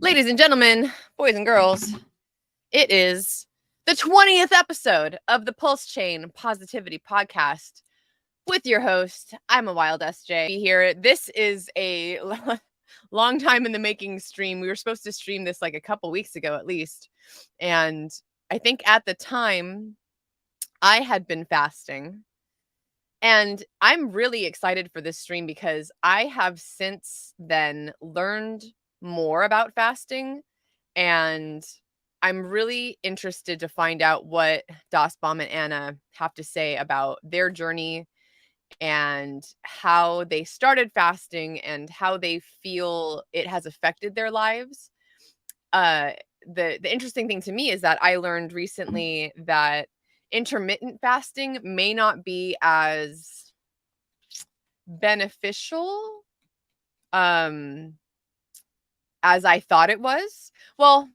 Ladies and gentlemen, boys and girls, it is the 20th episode of the PulseChain Positivity Podcast with your host. I'm a wild SJ here. This is a long time in the making stream. We were supposed to stream this like a couple weeks ago at least. And I think at the time I had been fasting. And I'm really excited for this stream because I have since then learned more about fasting, and I'm really interested to find out what DasBaum and Anna have to say about their journey and how they started fasting and how they feel it has affected their lives. The interesting thing to me is that I learned recently that intermittent fasting may not be as beneficial as I thought it was. Well,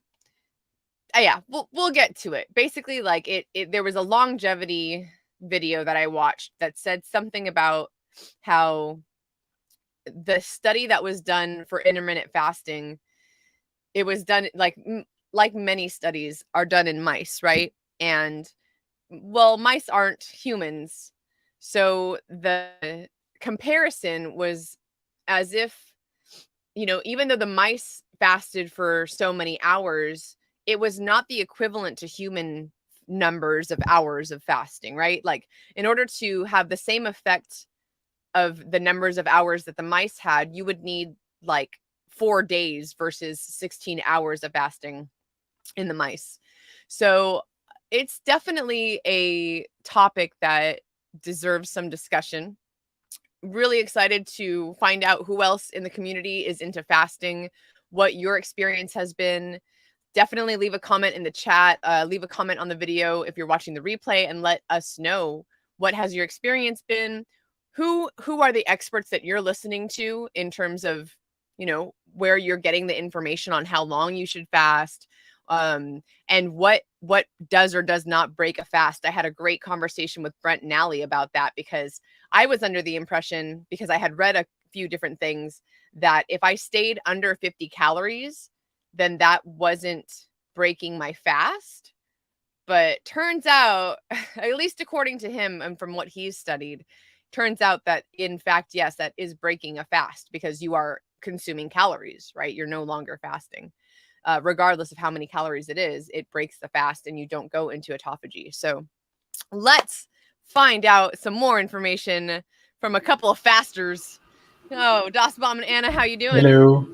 yeah, we'll get to it. Basically, like there was a longevity video that I watched that said something about how the study that was done for intermittent fasting, it was done like many studies are done in mice, right? And well, mice aren't humans. So the comparison was as if, even though the mice fasted for so many hours, it was not the equivalent to human numbers of hours of fasting, right? Like in order to have the same effect of the numbers of hours that the mice had, you would need like 4 days versus 16 hours of fasting in the mice. So it's definitely a topic that deserves some discussion. Really excited to find out who else in the community is into fasting, what your experience has been. Definitely leave a comment in the chat, leave a comment on the video if you're watching the replay, and let us know what has your experience been. Who are the experts that you're listening to in terms of, where you're getting the information on how long you should fast, and what does or does not break a fast. I had a great conversation with Brent and Allie about that because I was under the impression, because I had read a few different things, that if I stayed under 50 calories, then that wasn't breaking my fast. But turns out, at least according to him and from what he's studied, turns out that in fact, yes, that is breaking a fast because you are consuming calories, right? You're no longer fasting. Regardless of how many calories it is, it breaks the fast and you don't go into autophagy. So let's find out some more information from a couple of fasters. Oh, DasBaum and Anna, how you doing? Hello.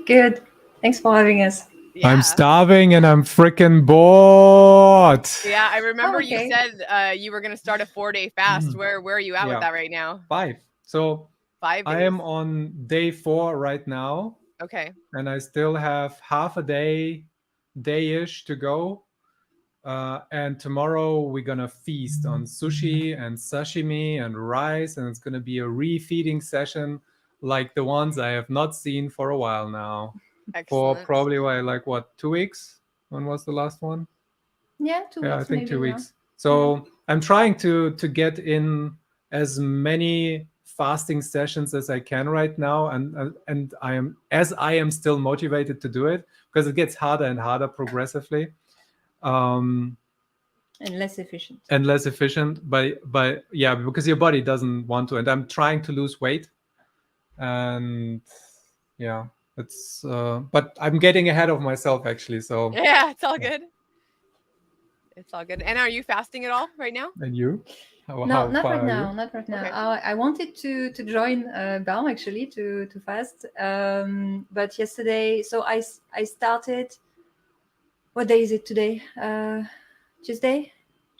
Good. Thanks for having us. Yeah. I'm starving and I'm freaking bored. Yeah, I remember okay. you said you were going to start a 4-day fast. Where are you at with that right now? 5. So 5 days. I am on day 4 right now. Okay. And I still have half a day-ish to go. And tomorrow we're going to feast on sushi and sashimi and rice. And it's going to be a refeeding session like the ones I have not seen for a while now. Excellent. For probably 2 weeks. When was the last one? Yeah, 2 weeks. Yeah, I think maybe, 2 weeks. So I'm trying to get in as many fasting sessions as I can right now, and I am still motivated to do it because it gets harder and harder progressively. And less efficient. But yeah, because your body doesn't want to, and I'm trying to lose weight, and yeah. It's but I'm getting ahead of myself actually. So yeah, it's all good. It's all good. And are you fasting at all right now? And you? No, not right now. Not right now. Okay. I wanted to join Baum actually to fast, but yesterday. So I started. What day is it today? Tuesday.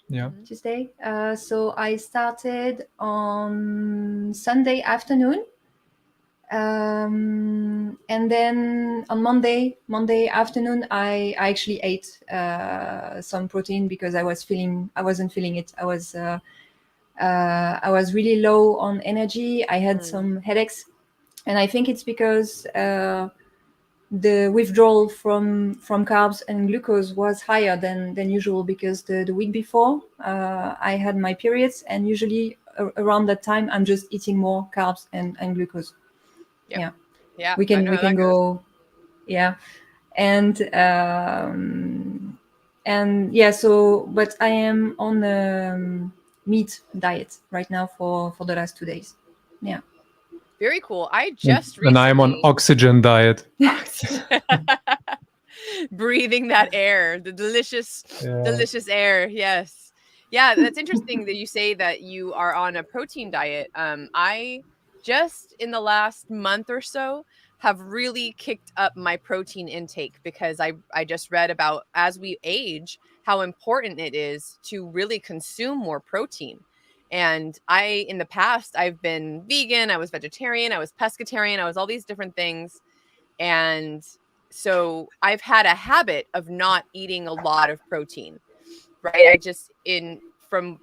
Yeah. Tuesday. So I started on Sunday afternoon. And then on Monday afternoon, I actually ate some protein because I wasn't feeling it. I was really low on energy. I had some headaches, and I think it's because the withdrawal from carbs and glucose was higher than usual because the week before I had my periods, and usually around that time I'm just eating more carbs and glucose. Yep. Yeah, we can go. Yeah, and yeah, so but I am on the meat diet right now for the last 2 days. Yeah. Very cool. I And, just and I'm on recently oxygen diet. breathing that air, the delicious air. Yes. Yeah, that's interesting that you say that you are on a protein diet. I just in the last month or so have really kicked up my protein intake because I just read about as we age how important it is to really consume more protein. And in the past, I've been vegan, I was vegetarian, I was pescatarian, I was all these different things. And so I've had a habit of not eating a lot of protein, right? From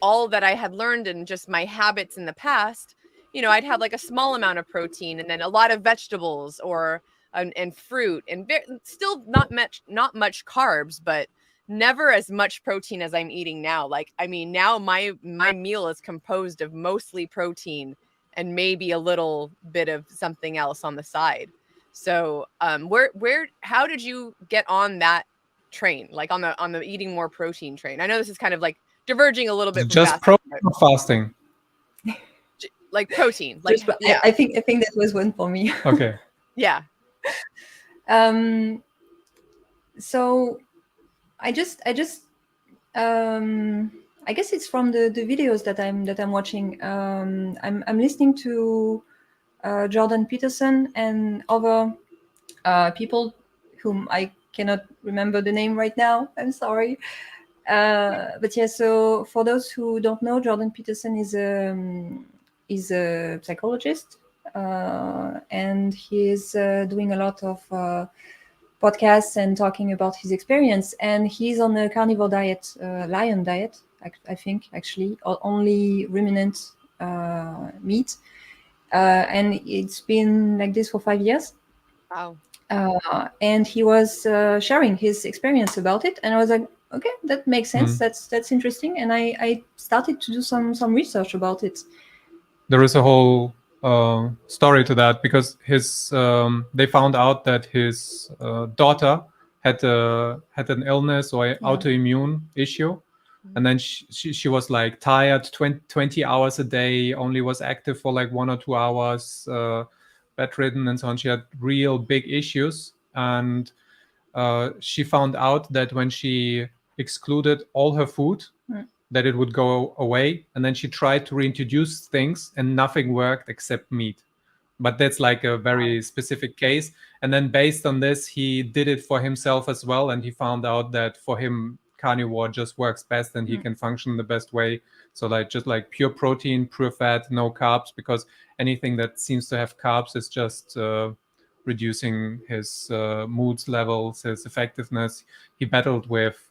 all that I had learned and just my habits in the past, I'd have like a small amount of protein and then a lot of vegetables and fruit and still not much carbs, but never as much protein as I'm eating now. Like, I mean, now my meal is composed of mostly protein and maybe a little bit of something else on the side. So, how did you get on that train, like on the eating more protein train? I know this is kind of like diverging a little bit from Just fasting, protein or fasting? like protein, like yeah, I think that was one for me. Okay. yeah. So I guess it's from the videos that I'm watching. I'm listening to Jordan Peterson and other people whom I cannot remember the name right now. I'm sorry. But yeah, so for those who don't know, Jordan Peterson is a psychologist, and he is doing a lot of podcasts and talking about his experience. And he's on a carnivore diet, lion diet, I think, actually, only ruminant meat. And it's been like this for 5 years. Wow. And he was sharing his experience about it, and I was like, okay, that makes sense. That's interesting. And I started to do some research about it. There is a whole story to that because they found out that his daughter had an illness or autoimmune issue, and then she was like tired 20 hours a day, only was active for like 1 or 2 hours, bedridden and so on. She had real big issues, and she found out that when she excluded all her food, that it would go away. And then she tried to reintroduce things and nothing worked except meat. But that's like a very specific case. And then based on this, he did it for himself as well. And he found out that for him, carnivore just works best and he can function the best way. So like just like pure protein, pure fat, no carbs, because anything that seems to have carbs is just reducing his moods levels, his effectiveness. He battled with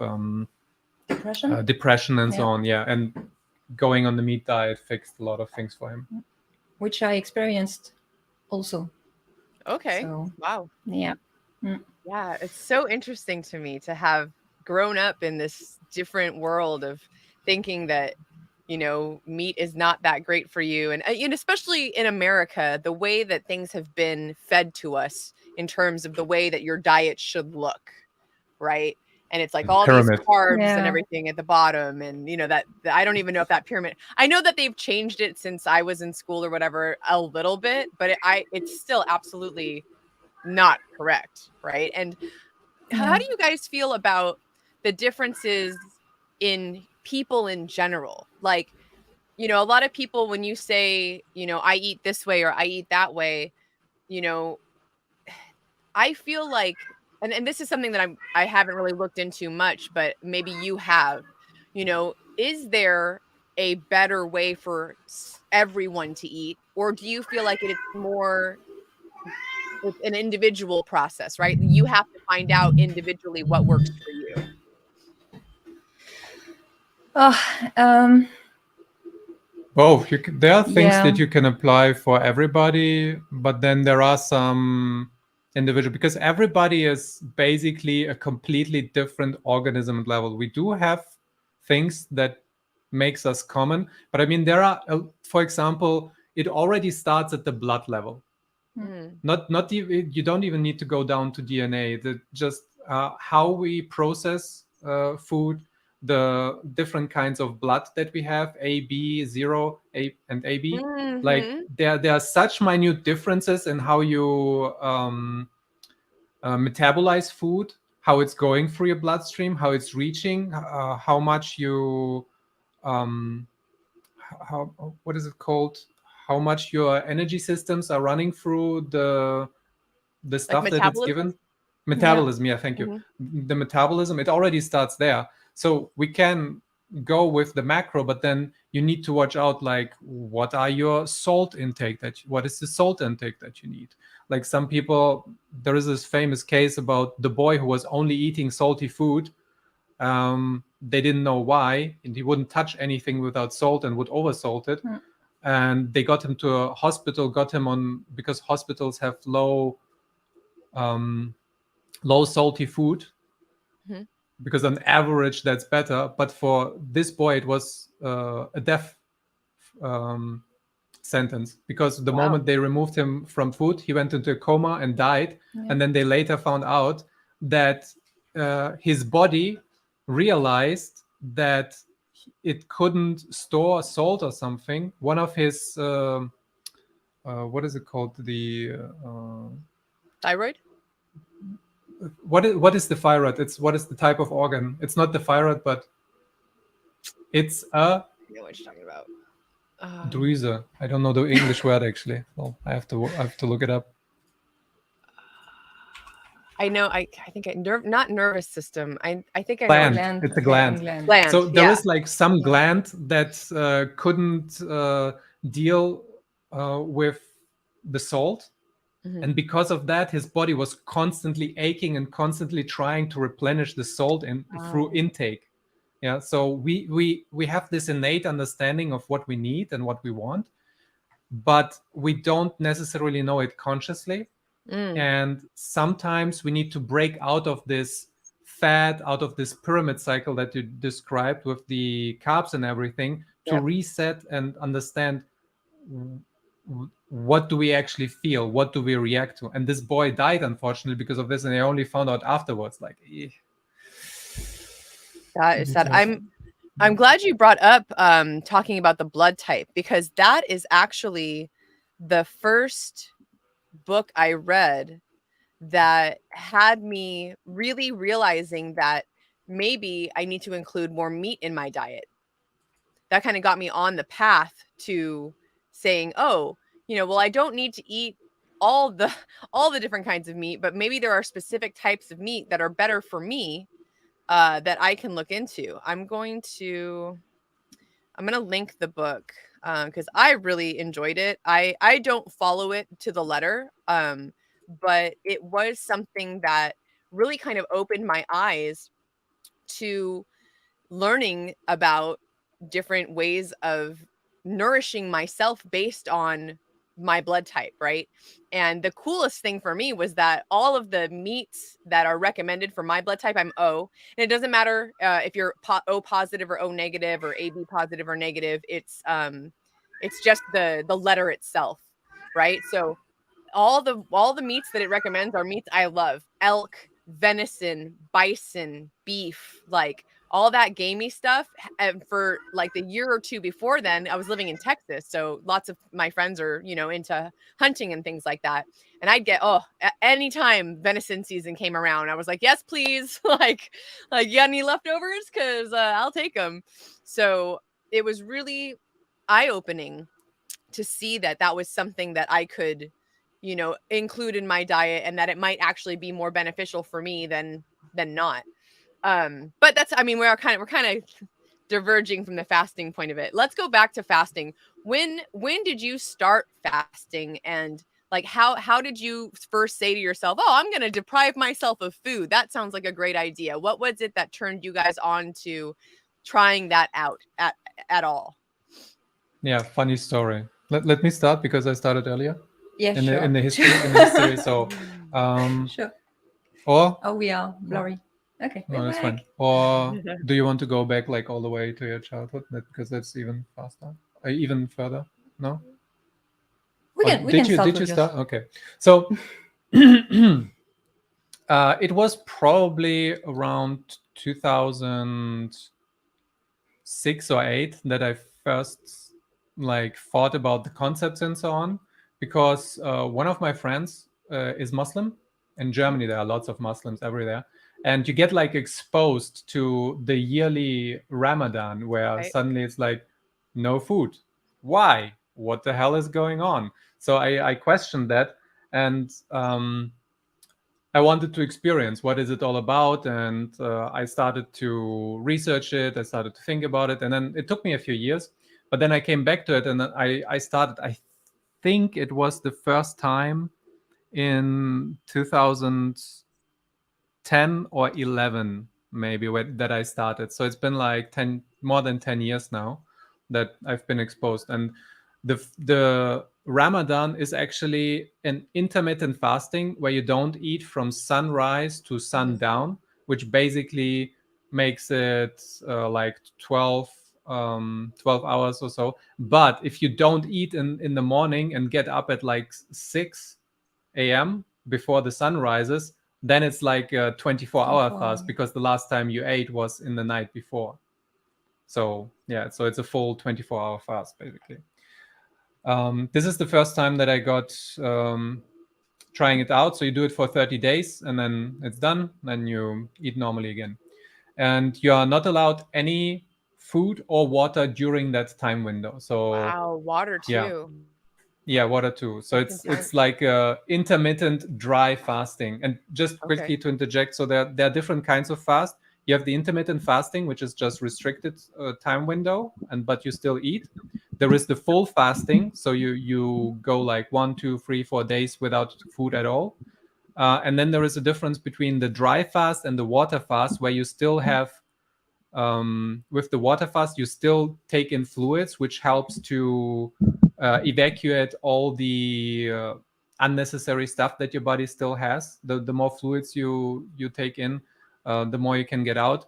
depression and so on. Yeah. And going on the meat diet fixed a lot of things for him. Which I experienced also. Okay. So, wow. Yeah. Yeah, it's so interesting to me to have grown up in this different world of thinking that, meat is not that great for you. And especially in America, the way that things have been fed to us in terms of the way that your diet should look, right? And it's like all pyramid. These carbs and everything at the bottom. And, that I don't even know if that pyramid, I know that they've changed it since I was in school or whatever a little bit, but it's still absolutely not correct, right? And how do you guys feel about the differences in people in general? Like, a lot of people, when you say, I eat this way or I eat that way, I feel like, and this is something that I haven't really looked into much, but maybe you have, is there a better way for everyone to eat? Or do you feel like it's more it's an individual process, right? You have to find out individually what works for you. Well, there are things that you can apply for everybody, but then there are some individual, because everybody is basically a completely different organism level. We do have things that makes us common, but I mean, there are, for example, it already starts at the blood level. Not even, you don't even need to go down to DNA. Just how we process food, the different kinds of blood that we have, A, B, zero, A, and AB. Like there are such minute differences in how you metabolize food, how it's going through your bloodstream, how it's reaching, how much you how what is it called? How much your energy systems are running through the stuff that it's given. Metabolism, yeah, thank you. The metabolism, it already starts there. So we can go with the macro, but then you need to watch out, like, what are your salt intake, what is the salt intake that you need? Like some people, there is this famous case about the boy who was only eating salty food. They didn't know why, and he wouldn't touch anything without salt and would oversalt it. And they got him to a hospital, because hospitals have low salty food, because on average that's better. But for this boy, it was a death sentence, because the moment they removed him from food, he went into a coma and died. And then they later found out that his body realized that it couldn't store salt or something. One of his what is it called, the thyroid? What is the thyroid? What is the type of organ? It's not the thyroid, but it's a... I know what you're talking about. Drüse. I don't know the English word, actually. Well, I have to look it up. I know. I think not nervous system. I think I gland. know. Gland. It's a gland. Gland. So there is like some gland that couldn't deal with the salt. And because of that, his body was constantly aching and constantly trying to replenish the salt through intake. Yeah, so we have this innate understanding of what we need and what we want, but we don't necessarily know it consciously. And sometimes we need to break out of this fat, out of this pyramid cycle that you described with the carbs and everything, to reset and understand what do we actually feel, what do we react to. And this boy died, unfortunately, because of this, and I only found out afterwards, like, that is sad. I'm glad you brought up talking about the blood type, because that is actually the first book I read that had me really realizing that maybe I need to include more meat in my diet. That kind of got me on the path to saying, oh, well, I don't need to eat all the different kinds of meat, but maybe there are specific types of meat that are better for me that I can look into. I'm going to link the book because I really enjoyed it. I don't follow it to the letter, but it was something that really kind of opened my eyes to learning about different ways of nourishing myself based on my blood type, right? And the coolest thing for me was that all of the meats that are recommended for my blood type, I'm O. And it doesn't matter if you're O positive or O negative or AB positive or negative. It's just the letter itself, right? So all the meats that it recommends are meats I love: elk, venison, bison, beef, like all that gamey stuff. And for like the year or two before then, I was living in Texas, so lots of my friends are into hunting and things like that. And I'd get anytime venison season came around, I was like, yes, please. like you got any leftovers? Because I'll take them. So it was really eye-opening to see that was something that I could include in my diet, and that it might actually be more beneficial for me than not. But that's, we're kind of diverging from the fasting point of it. Let's go back to fasting. When did you start fasting, and like how did you first say to yourself, oh, I'm going to deprive myself of food? That sounds like a great idea. What was it that turned you guys on to trying that out at all? Yeah, funny story. Let me start, because I started earlier. Yeah, sure. In the history. So, sure. Or we are blurry. Okay. No, that's fine. Or do you want to go back like all the way to your childhood? Because that's even faster, even further. No. We Or can we can start did with you yours. start? Okay. So it was probably around 2006 or 8 that I first like thought about the concepts and so on, because one of my friends is Muslim. In Germany there are lots of Muslims everywhere, and you get like exposed to the yearly Ramadan where Right. suddenly it's like no food. Why? What the hell is going on? So I questioned that, and I wanted to experience what is it all about, and I started to research it. I started to think about it, and then it took me a few years, but then I came back to it, and I started. I think it was the first time in 2010 or 11, maybe, that I started. So it's been like more than 10 years now that I've been exposed, and the Ramadan is actually an intermittent fasting where you don't eat from sunrise to sundown, which basically makes it like 12 hours or so. But if you don't eat in the morning and get up at like 6 a.m. before the sun rises, then it's like a 24-hour 24 fast, hours. because the last time you ate was in the night before. So yeah, so it's a full 24-hour fast basically. This is the first time that I got trying it out. So you do it for 30 days and then it's done. Then you eat normally again. And you are not allowed any food or water during that time window. So Wow, water yeah, too. yeah, water too. So That's intense. it's like intermittent dry fasting. And just Okay. quickly to interject, so there are different kinds of fast. You have the intermittent fasting, which is just restricted time window, but you still eat. There is the full fasting, so you go like 1, 2, 3, 4 days without food at all. And then there is a difference between the dry fast and the water fast, where you still have with the water fast, you still take in fluids, which helps to evacuate all the unnecessary stuff that your body still has. The more fluids you take in, the more you can get out,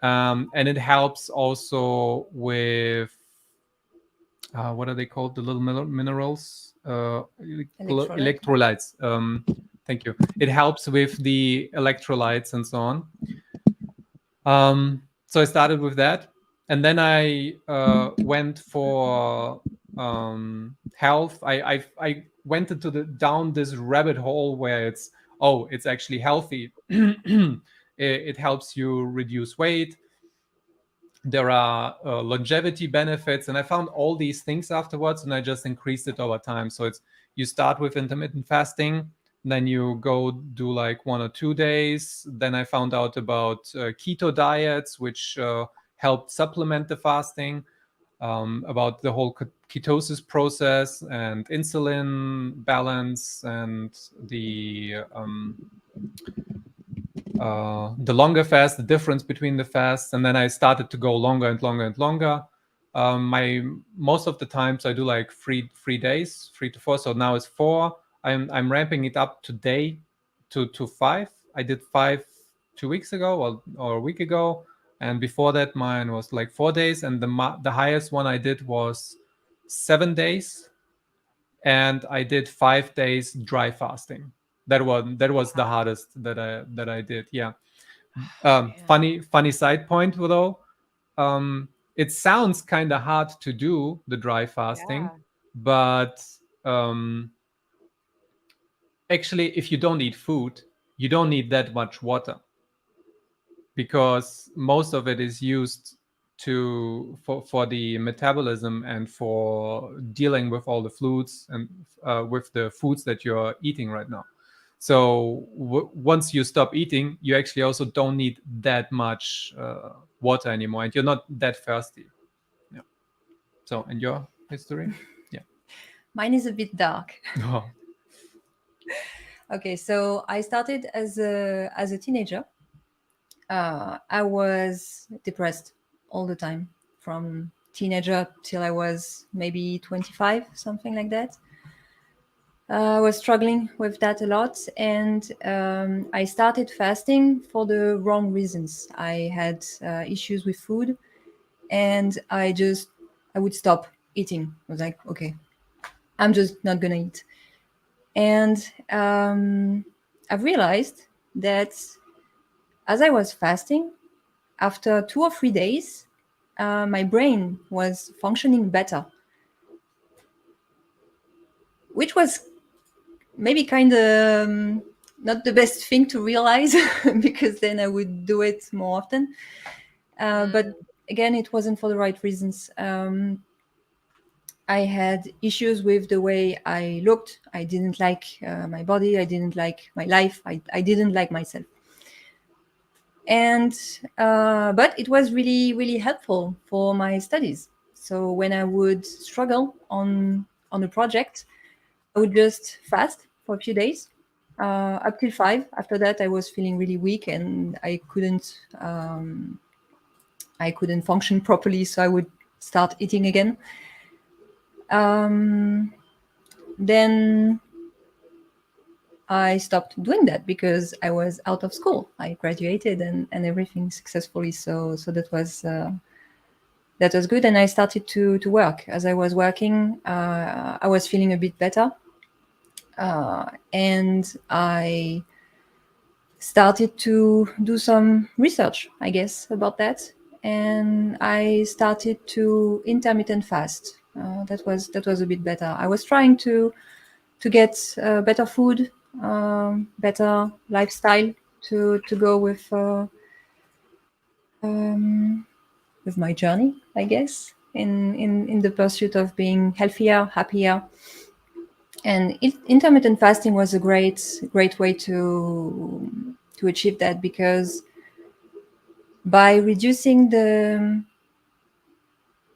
and it helps also with what are they called? The little minerals, Electrolyte. electrolytes. Thank you. It helps with the electrolytes and so on. So I started with that, and then I went for health. I went into down this rabbit hole where it's actually healthy. It helps you reduce weight. There are longevity benefits, and I found all these things afterwards, and I just increased it over time. So it's, you start with intermittent fasting, then you go do like 1 or 2 days. Then I found out about keto diets, which helped supplement the fasting, about the whole ketosis process and insulin balance, and the longer fast, the difference between the fasts, and then I started to go longer and longer and longer. My most of the times I do like 3 days, 3 to 4. So now it's 4. I'm ramping it up today to 5. I did 5 2 weeks ago, or a week ago, and before that mine was like 4 days, and the highest one I did was 7 days, and I did 5 days dry fasting. That was the hardest that I did. Yeah. Man. Funny side point though. It sounds kind of hard to do the dry fasting, Yeah. but actually, if you don't eat food, you don't need that much water, because most of it is used for the metabolism and for dealing with all the fluids and with the foods that you're eating right now. So once you stop eating, you actually also don't need that much water anymore, and you're not that thirsty. Yeah. So, and your history? Yeah. Mine is a bit dark. Oh. Okay, so I started as a teenager. I was depressed all the time, from teenager till I was maybe 25, something like that. I was struggling with that a lot, and I started fasting for the wrong reasons. I had issues with food, and I would stop eating. I was like, okay, I'm just not gonna eat. And I've realized that as I was fasting, after 2 or 3 days, my brain was functioning better, which was maybe kind of not the best thing to realize because then I would do it more often. But again, it wasn't for the right reasons. I had issues with the way I looked. I didn't like my body. I didn't like my life. I didn't like myself. And but it was really, really helpful for my studies. So when I would struggle on a project, I would just fast for a few days, up till 5. After that, I was feeling really weak and I couldn't function properly. So I would start eating again. Then I stopped doing that because I was out of school. I graduated and everything successfully. So that was good. And I started to work. As I was working, I was feeling a bit better. And I started to do some research, I guess, about that. And I started to intermittent fast. That was a bit better. I was trying to get better food, better lifestyle to go with my journey, I guess, in the pursuit of being healthier, happier. And intermittent fasting was a great way to achieve that, because by reducing the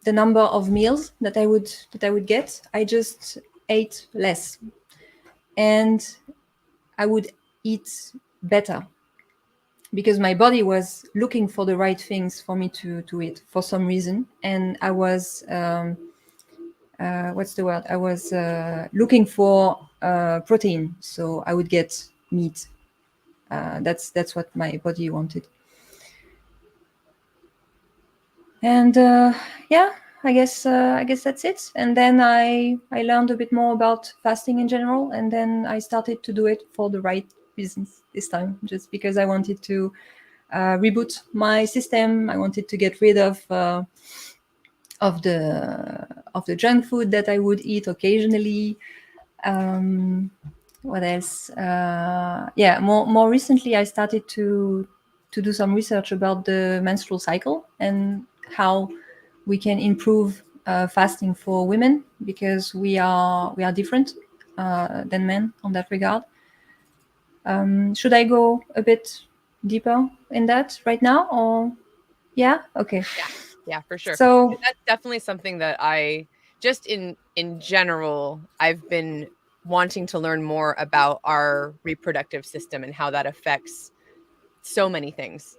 number of meals that I would get, I just ate less, and I would eat better because my body was looking for the right things for me to eat for some reason, and I was what's the word? I was looking for protein, so I would get meat. That's what my body wanted. And yeah, I guess that's it. And then I learned a bit more about fasting in general, and then I started to do it for the right reasons this time, just because I wanted to reboot my system. I wanted to get rid of the junk food that I would eat occasionally. What else? Yeah, more recently, I started to do some research about the menstrual cycle and how we can improve fasting for women, because we are different than men on that regard. Should I go a bit deeper in that right now, or yeah? Okay. Yeah, for sure. So That's definitely something that I just in general, I've been wanting to learn more about our reproductive system and how that affects so many things.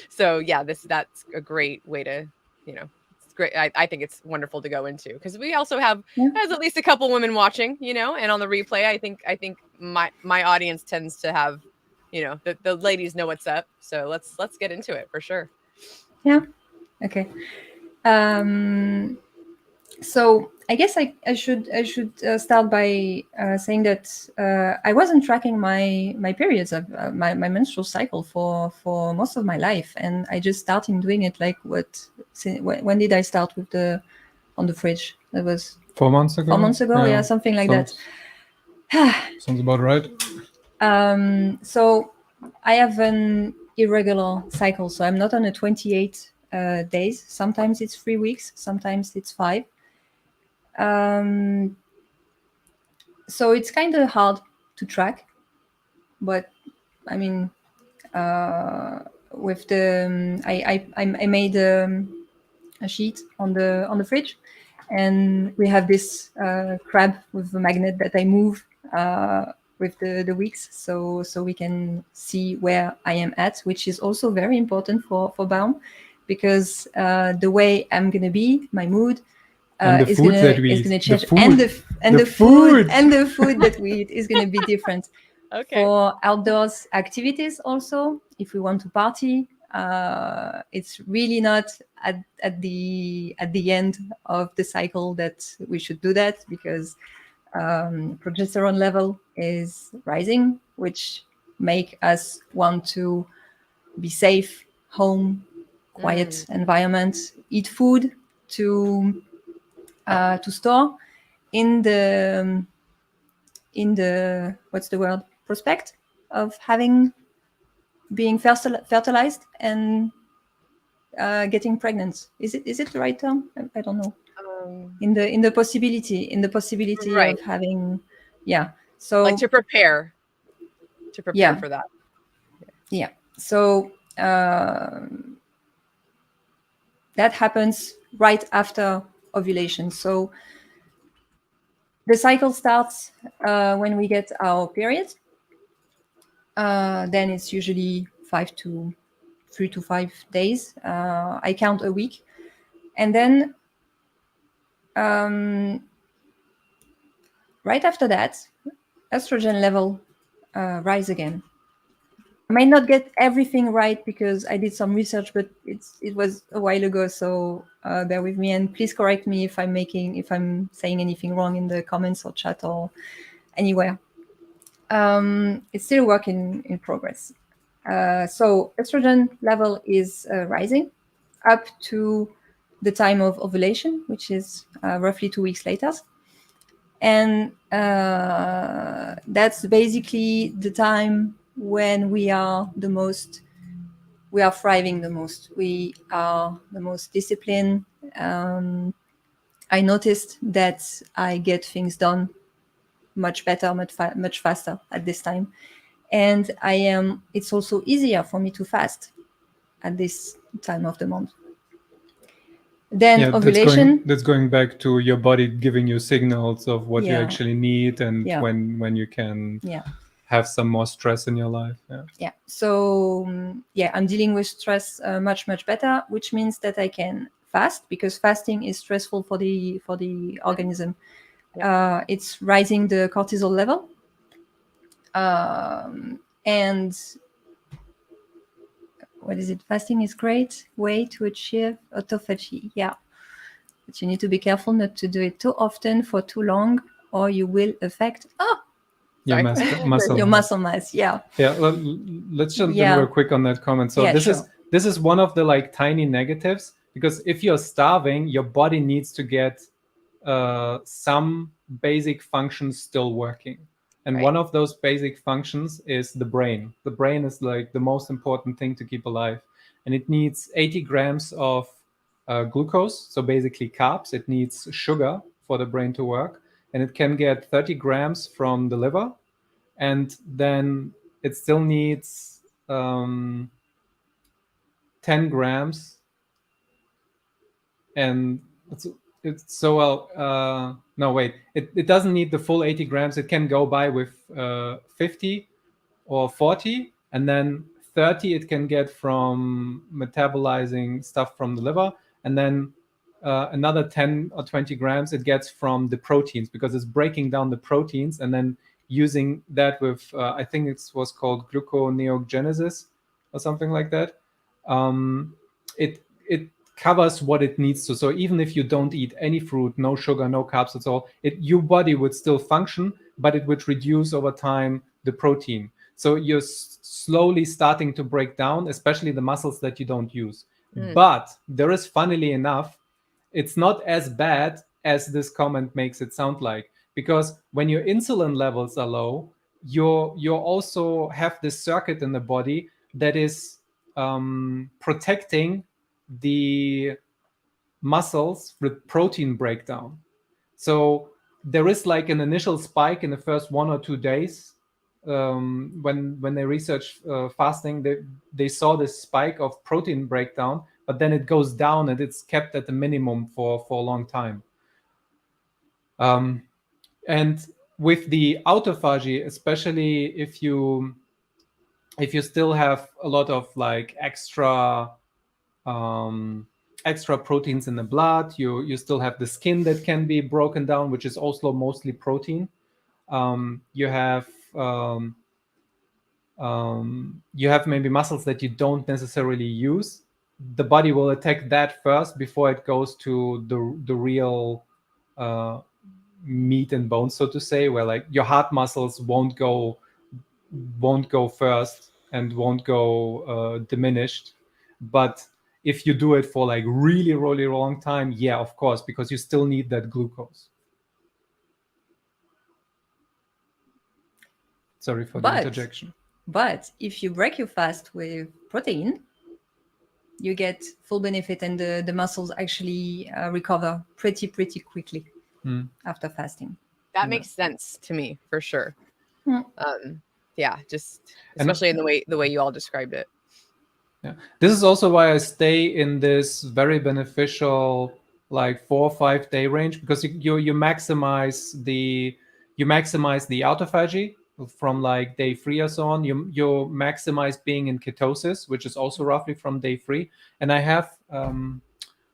So yeah, that's a great way to, it's great. I think it's wonderful to go into, because we also have there's at least a couple women watching, and on the replay, I think my audience tends to have, the ladies know what's up. So let's get into it for sure. Yeah. Okay. So I guess I should start by saying that I wasn't tracking my periods of my menstrual cycle for most of my life, and I just started doing it like when did I start with the on the fridge? That was 4 months ago. 4 months ago, yeah, something like that. Sounds about right. So I have an irregular cycle, so I'm not on a 28 days. Sometimes it's 3 weeks, sometimes it's 5. So it's kind of hard to track, but I mean, with the I made a sheet on the fridge, and we have this crab with a magnet that I move with the weeks, so we can see where I am at, which is also very important for Baum, because the way I'm gonna be, my mood. And the is food gonna that we is gonna eat. change, The food. and the The food food. and the food that we eat is gonna be different. Okay. For outdoors activities, also, if we want to party, It's really not at the end of the cycle that we should do that, because progesterone level is rising, which make us want to be safe, home, quiet environment, eat food to store in the what's the word, prospect of being fertilized and getting pregnant. Is it the right term? I don't know. In the possibility Right. of having, yeah. So Like to prepare Yeah. for that. Yeah. So that happens right after ovulation. So the cycle starts when we get our period. Then it's usually 3 to 5 days. I count a week. And then right after that, estrogen level rise again. I might not get everything right because I did some research, but it was a while ago, so bear with me, and please correct me if I'm saying anything wrong in the comments or chat or anywhere. It's still a work in progress. So estrogen level is rising up to the time of ovulation, which is roughly 2 weeks later. And that's basically the time when we are thriving the most. We are the most disciplined. I noticed that I get things done much better, much faster at this time. And it's also easier for me to fast at this time of the month. Then ovulation. That's going back to your body giving you signals of what you Yeah. actually need and Yeah. when you can Yeah. have some more stress in your life. Yeah. So I'm dealing with stress much better, which means that I can fast, because fasting is stressful for the organism. It's rising the cortisol level, and what is it? Fasting is great way to achieve autophagy. Yeah, but you need to be careful not to do it too often for too long, or you will affect your muscle mass. Yeah. Let's jump in real quick on that comment. So this is one of the like tiny negatives, because if you're starving, your body needs to get some basic functions still working. And one of those basic functions is the brain. The brain is like the most important thing to keep alive. And it needs 80 grams of glucose, so basically carbs. It needs sugar for the brain to work. And it can get 30 grams from the liver. And then it still needs 10 grams. And it doesn't need the full 80 grams. It can go by with 50 or 40, and then 30 it can get from metabolizing stuff from the liver, and then another 10 or 20 grams it gets from the proteins, because it's breaking down the proteins and then using that with I think it was called gluconeogenesis or something like that. It covers what it needs to. So even if you don't eat any fruit, no sugar, no carbs at all, your body would still function, but it would reduce over time the protein. So you're slowly starting to break down, especially the muscles that you don't use. But there is, funnily enough, it's not as bad as this comment makes it sound like, because when your insulin levels are low, you also have this circuit in the body that is protecting the muscles with protein breakdown. So there is like an initial spike in the first 1 or 2 days. When they researched fasting, they saw this spike of protein breakdown, but then it goes down and it's kept at the minimum for a long time. And with the autophagy, especially if you still have a lot of like extra proteins in the blood, you still have the skin that can be broken down, which is also mostly protein. You have you have maybe muscles that you don't necessarily use, the body will attack that first before it goes to the real meat and bones, so to say, where like your heart muscles won't go first and won't go diminished. But if you do it for like really, really long time, yeah, of course, because you still need that glucose. Sorry for the interjection. But if you break your fast with protein, you get full benefit, and the muscles actually recover pretty quickly after fasting. That makes sense to me for sure. Yeah, just And- especially in the way you all described it. Yeah. This is also why I stay in this very beneficial like 4 or 5 day range, because you maximize the autophagy from like day 3 or so on. You maximize being in ketosis, which is also roughly from day 3. And I have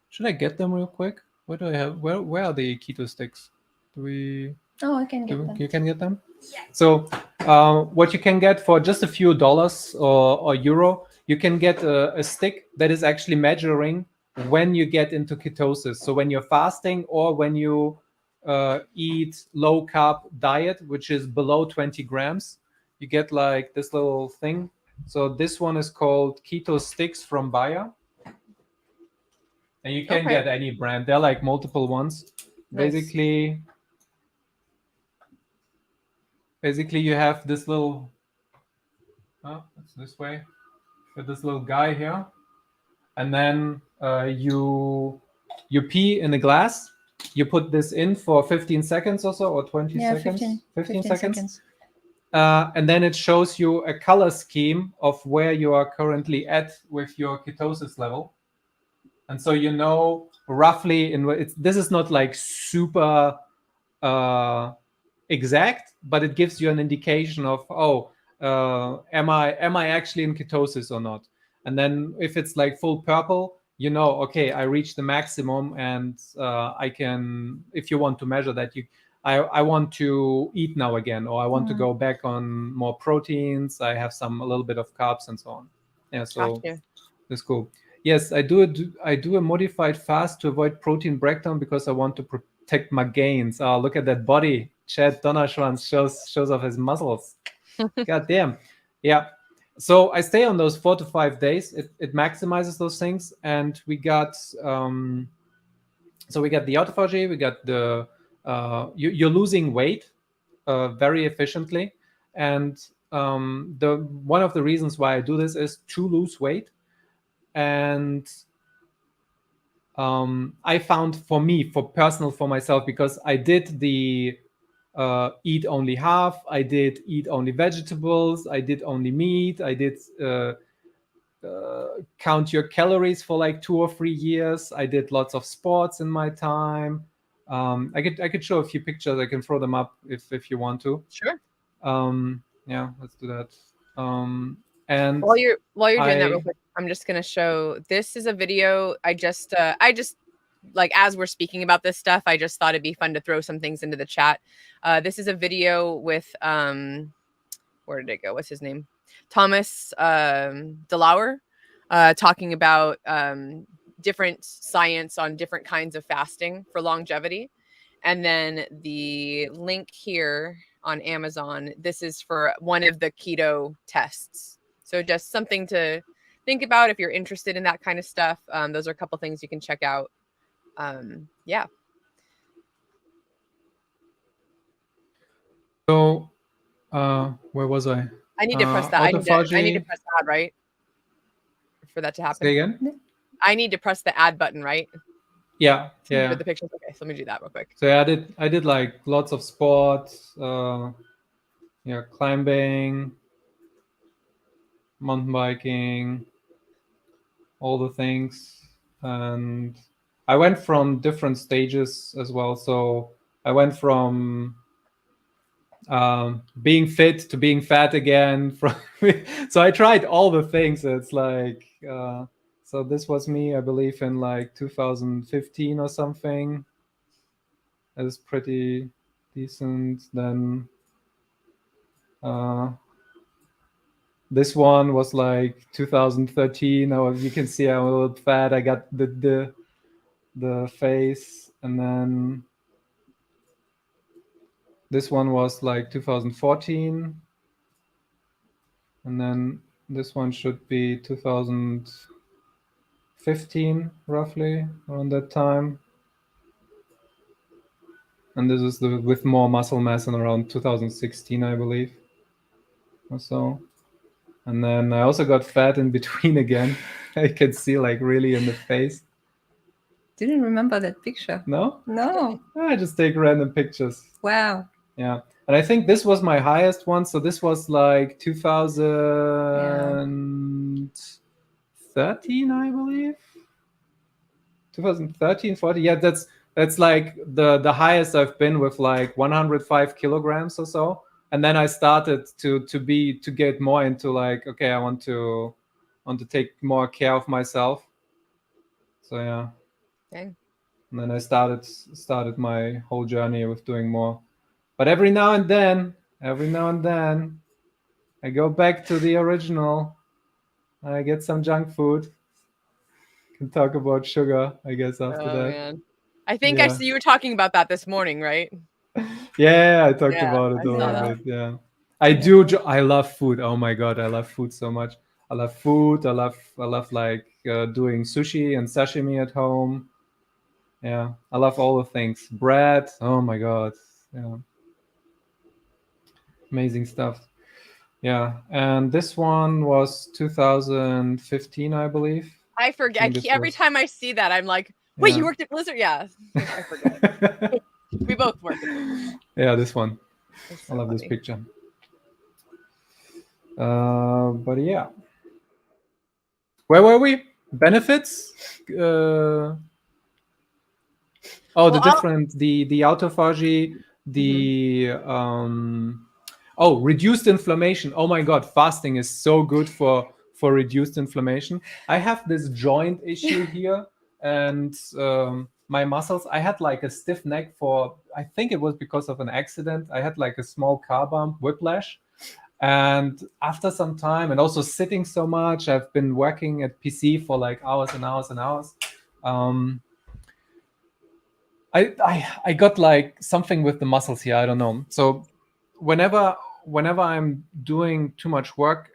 should I get them real quick? What do I have? Where are the keto sticks? Do we? Oh, I can get them. You can get them. Yeah. So what you can get for just a few dollars or euro, you can get a stick that is actually measuring when you get into ketosis. So when you're fasting or when you eat low carb diet, which is below 20 grams, you get like this little thing. So this one is called Keto Sticks from Bayer. And you can get any brand. There are like multiple ones. Nice. Basically you have this little, it's this way, with this little guy here, and then you pee in a glass. You put this in for 15 seconds or so, or 20 seconds. 15 seconds. And then it shows you a color scheme of where you are currently at with your ketosis level. And so you know roughly, this is not like super exact, but it gives you an indication of, am I actually in ketosis or not? And then if it's like full purple, you know, okay, I reached the maximum, and I can, if you want to measure that, I want to eat now again, or I want to go back on more proteins. I have a little bit of carbs and so on. Yeah, so that's cool. Yes, I do a modified fast to avoid protein breakdown because I want to protect my gains. Oh, look at that body. Chad Donnerschwanz shows off his muscles. God damn. Yeah. So I stay on those 4 to 5 days. It maximizes those things. And we got the autophagy, we got the you're losing weight very efficiently. And one of the reasons why I do this is to lose weight. And I found for myself, because I did the eat only half, I did eat only vegetables, I did only meat, I did count your calories for like 2 or 3 years. I did lots of sports in my time. I could show a few pictures. I can throw them up if you want to. Sure. Yeah, let's do that. And while you're doing that real quick, I'm just gonna show. This is a video. I just like, as we're speaking about this stuff, I just thought it'd be fun to throw some things into the chat. This is a video with where did it go? What's his name? Thomas DeLauer, talking about different science on different kinds of fasting for longevity. And then the link here on Amazon, this is for one of the keto tests. So just something to think about if you're interested in that kind of stuff. Those are a couple things you can check out. Yeah. So, where was I? I need to press that. I need to press add, right? For that to happen. Say again? I need to press the add button, right? Yeah. With the pictures. Okay, so let me do that real quick. So I did like lots of sports, climbing, mountain biking, all the things. And I went from different stages as well. So I went from being fit to being fat again. So I tried all the things. It's like, so this was me, I believe, in like 2015 or something. It was pretty decent. Then This one was like 2013. You can see I'm a little fat. I got the face, and then this one was like 2014, and then this one should be 2015, roughly around that time. And this is with more muscle mass in around 2016, I believe, or so. And then I also got fat in between again. I can see like really in the face. Didn't remember that picture. No? No. I just take random pictures. Wow. Yeah. And I think this was my highest one. So this was like 2013, I believe. 2013, 14. Yeah, that's like the highest I've been, with like 105 kilograms or so. And then I started to get more into like, okay, I want to take more care of myself. So yeah. Okay. And then I started my whole journey with doing more. But every now and then, I go back to the original. I get some junk food. Can talk about sugar, I guess, after that. Man. I think I see you were talking about that this morning, right? Yeah, I talked Yeah, about it I a saw little that. bit. Yeah, I do. I love food. Oh my god, I love food so much. I love food. I love like doing sushi and sashimi at home. Yeah, I love all the things. Bread. Oh my god. Yeah, amazing stuff. Yeah, and this one was 2015, I believe. I forget. Every time I see that, I'm like, wait, you worked at Blizzard? Yeah, I forget. We both worked at Blizzard. Yeah, this one. So I love funny. this picture. But yeah. Where were we? Benefits? The different, the autophagy, the reduced inflammation. Oh my god, fasting is so good for reduced inflammation. I have this joint issue here, and my muscles. I had like a stiff neck for, I think it was because of an accident. I had like a small car bump, whiplash. And after some time, and also sitting so much, I've been working at PC for like hours and hours and hours. I got like something with the muscles here. I don't know. So whenever I'm doing too much work,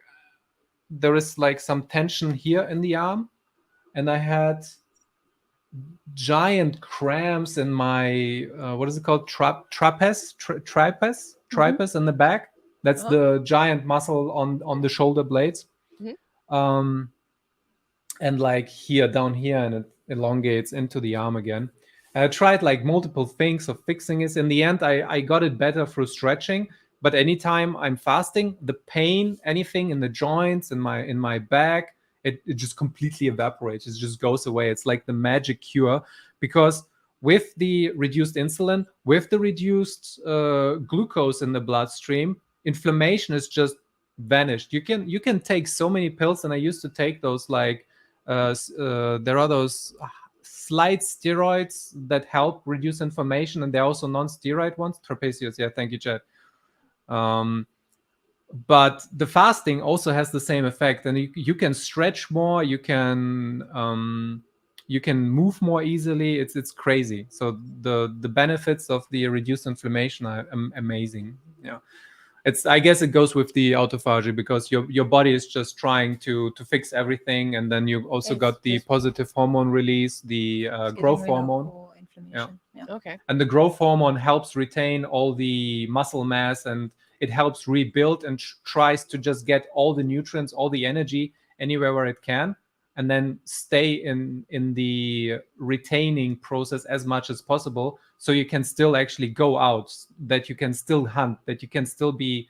there is like some tension here in the arm, and I had giant cramps in my what is it called, trapeze in the back. That's the giant muscle on the shoulder blades. And like here, down here, and it elongates into the arm again. And I tried like multiple things of fixing it. In the end, I got it better through stretching. But anytime I'm fasting, the pain, anything in the joints, in my back, it just completely evaporates. It just goes away. It's like the magic cure, because with the reduced insulin, with the reduced glucose in the bloodstream, inflammation is just vanished. You can take so many pills, and I used to take those like there are those slight steroids that help reduce inflammation, and there are also non-steroid ones. Trapezius, yeah, thank you, Chad. But the fasting also has the same effect, and you can stretch more, you can move more easily. It's crazy. So the benefits of the reduced inflammation are amazing. Yeah. I guess it goes with the autophagy, because your body is just trying to fix everything, and then you also got the positive hormone release, the growth hormone. Yeah. Okay. And the growth hormone helps retain all the muscle mass, and it helps rebuild and tries to just get all the nutrients, all the energy anywhere where it can, and then stay in the retaining process as much as possible, so you can still actually go out, that you can still hunt, that you can still be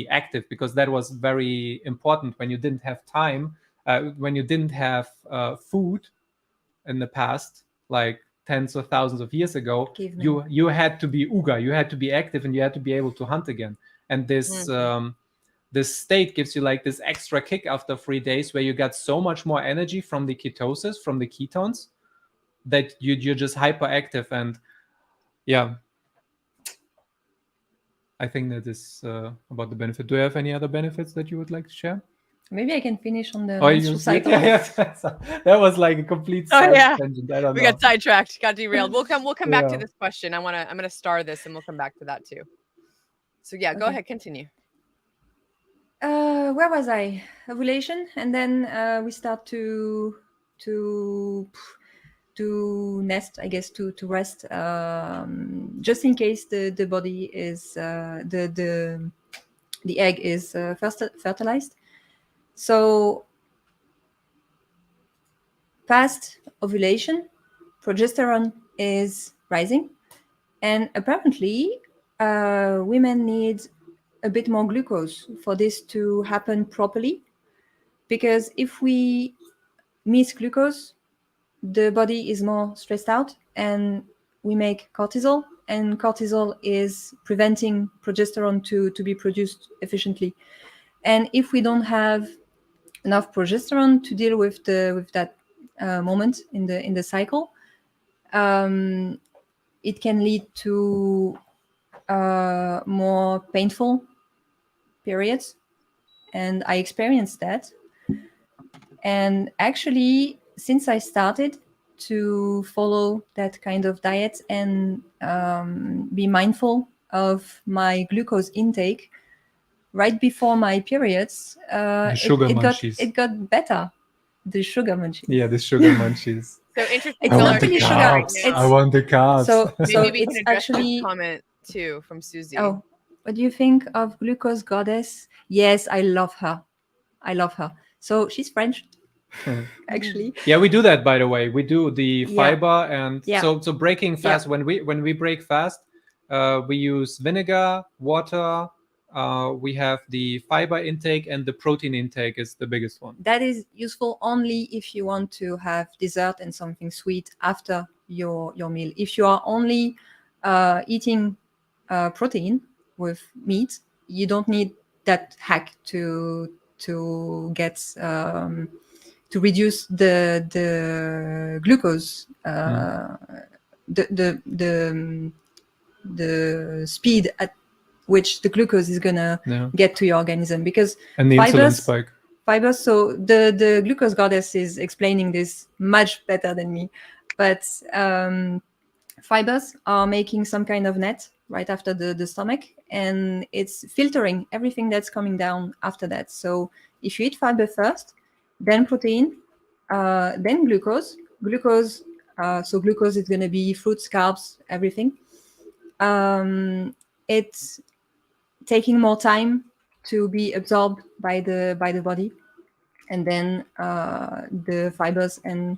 active, because that was very important when you didn't have time, when you didn't have food in the past, like tens of thousands of years ago. You had to be uga, you had to be active, and you had to be able to hunt again. And this this state gives you like this extra kick after 3 days, where you got so much more energy from the ketosis, from the ketones, that you're just hyperactive. And yeah, I think that is about the benefit. Do you have any other benefits that you would like to share? Maybe I can finish on the Oh, menstrual cycle. That was like a complete Oh, side yeah. tangent. I don't We know. got sidetracked, got derailed. We'll come back to Yeah. this question. I'm gonna star this and we'll come back to that too. So yeah, go Okay. ahead, continue. Where was I? Ovulation, and then we start to nest, I guess, to rest, just in case the body is the egg is fertilized. So past ovulation, progesterone is rising, and apparently women need a bit more glucose for this to happen properly, because if we miss glucose, the body is more stressed out and we make cortisol, and cortisol is preventing progesterone to be produced efficiently. And if we don't have enough progesterone to deal with that moment in the cycle, it can lead to more painful periods, and I experienced that. And actually, since I started to follow that kind of diet and be mindful of my glucose intake right before my periods, The sugar munchies. it got better. The sugar munchies. Yeah, the sugar munchies. So interesting. It's I Bill, not want the really sugar. carbs. It's- I want the carbs. So maybe we it's can address actually. this comment too from Susie. Oh, what do you think of Glucose Goddess? Yes, I love her. I love her. So she's French, actually. Yeah, we do that, by the way. We do the Yeah. fiber, and Yeah. so breaking fast. When we break fast, we use vinegar, water. We have the fiber intake, and the protein intake is the biggest one. That is useful only if you want to have dessert and something sweet after your meal. If you are only eating protein with meat, you don't need that hack to get to reduce the glucose, the speed at which the glucose is gonna get to your organism, because and the insulin spike. Fibers. So the Glucose Goddess is explaining this much better than me, but fibers are making some kind of net right after the stomach, and it's filtering everything that's coming down after that. So if you eat fiber first, then protein, then glucose. So glucose is going to be fruits, carbs, everything. It's taking more time to be absorbed by the body, and then the fibers and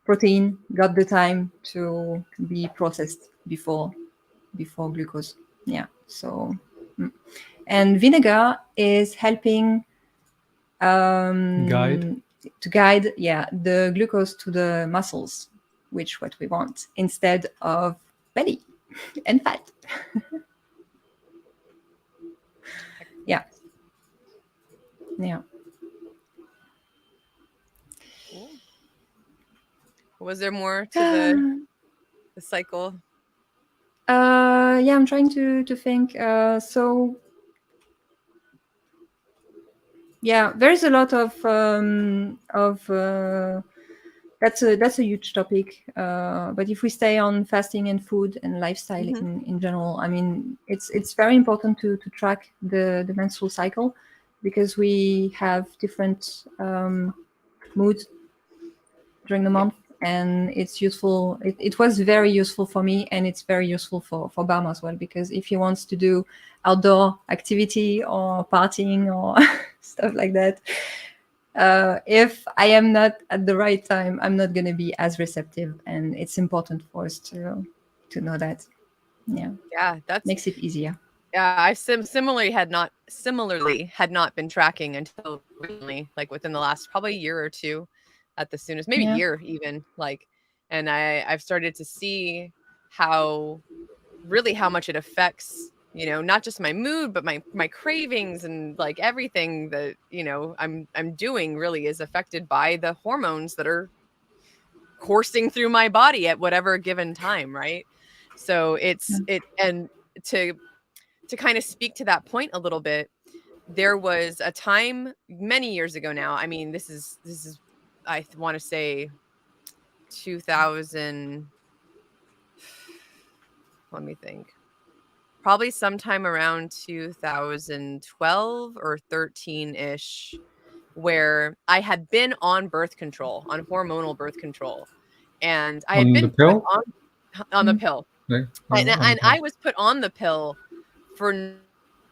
protein got the time to be processed before glucose. Yeah. So and vinegar is helping guide the glucose to the muscles, which what we want, instead of belly and fat. Yeah. Cool. Was there more to the cycle? Yeah, I'm trying to think. So yeah, there's a lot of that's a huge topic. But if we stay on fasting and food and lifestyle in general, I mean, it's very important to track the menstrual cycle, because we have different moods during the month, and it's useful. It was very useful for me, and it's very useful for Bam as well, because if he wants to do outdoor activity or partying or stuff like that, if I am not at the right time, I'm not going to be as receptive, and it's important for us to know that. Yeah, that makes it easier. Yeah, I similarly had not been tracking until recently, like within the last probably year or two at the soonest, maybe year even, like, and I've started to see how much it affects, you know, not just my mood, but my cravings, and like everything that, you know, I'm doing really is affected by the hormones that are coursing through my body at whatever given time, right? So and to kind of speak to that point a little bit, there was a time many years ago now. I mean, this is I want to say 2000. Let me think. Probably sometime around 2012 or 13-ish, where I had been on birth control, on hormonal birth control. And I had On been the put pill? on the pill. Like, And I was put on the pill for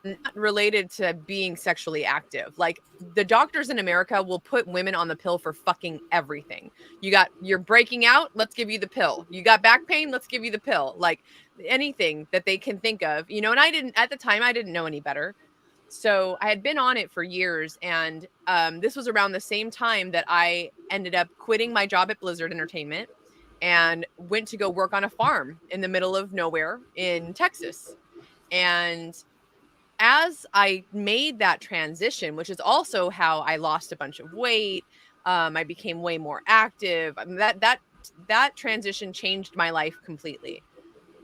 not related to being sexually active. Like, the doctors in America will put women on the pill for fucking everything. You're breaking out, let's give you the pill. You got back pain, let's give you the pill. Like, anything that they can think of, and at the time I didn't know any better. So I had been on it for years, and this was around the same time that I ended up quitting my job at Blizzard Entertainment and went to go work on a farm in the middle of nowhere in Texas. And as I made that transition, which is also how I lost a bunch of weight, I became way more active. I mean, that transition changed my life completely.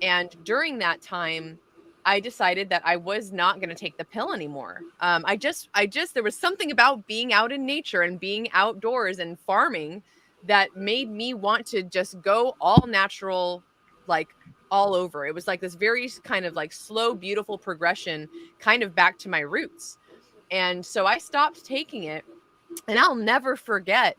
And during that time, I decided that I was not going to take the pill anymore. There was something about being out in nature and being outdoors and farming that made me want to just go all natural, like all over. It was like this very kind of like slow, beautiful progression, kind of back to my roots. And so I stopped taking it, and I'll never forget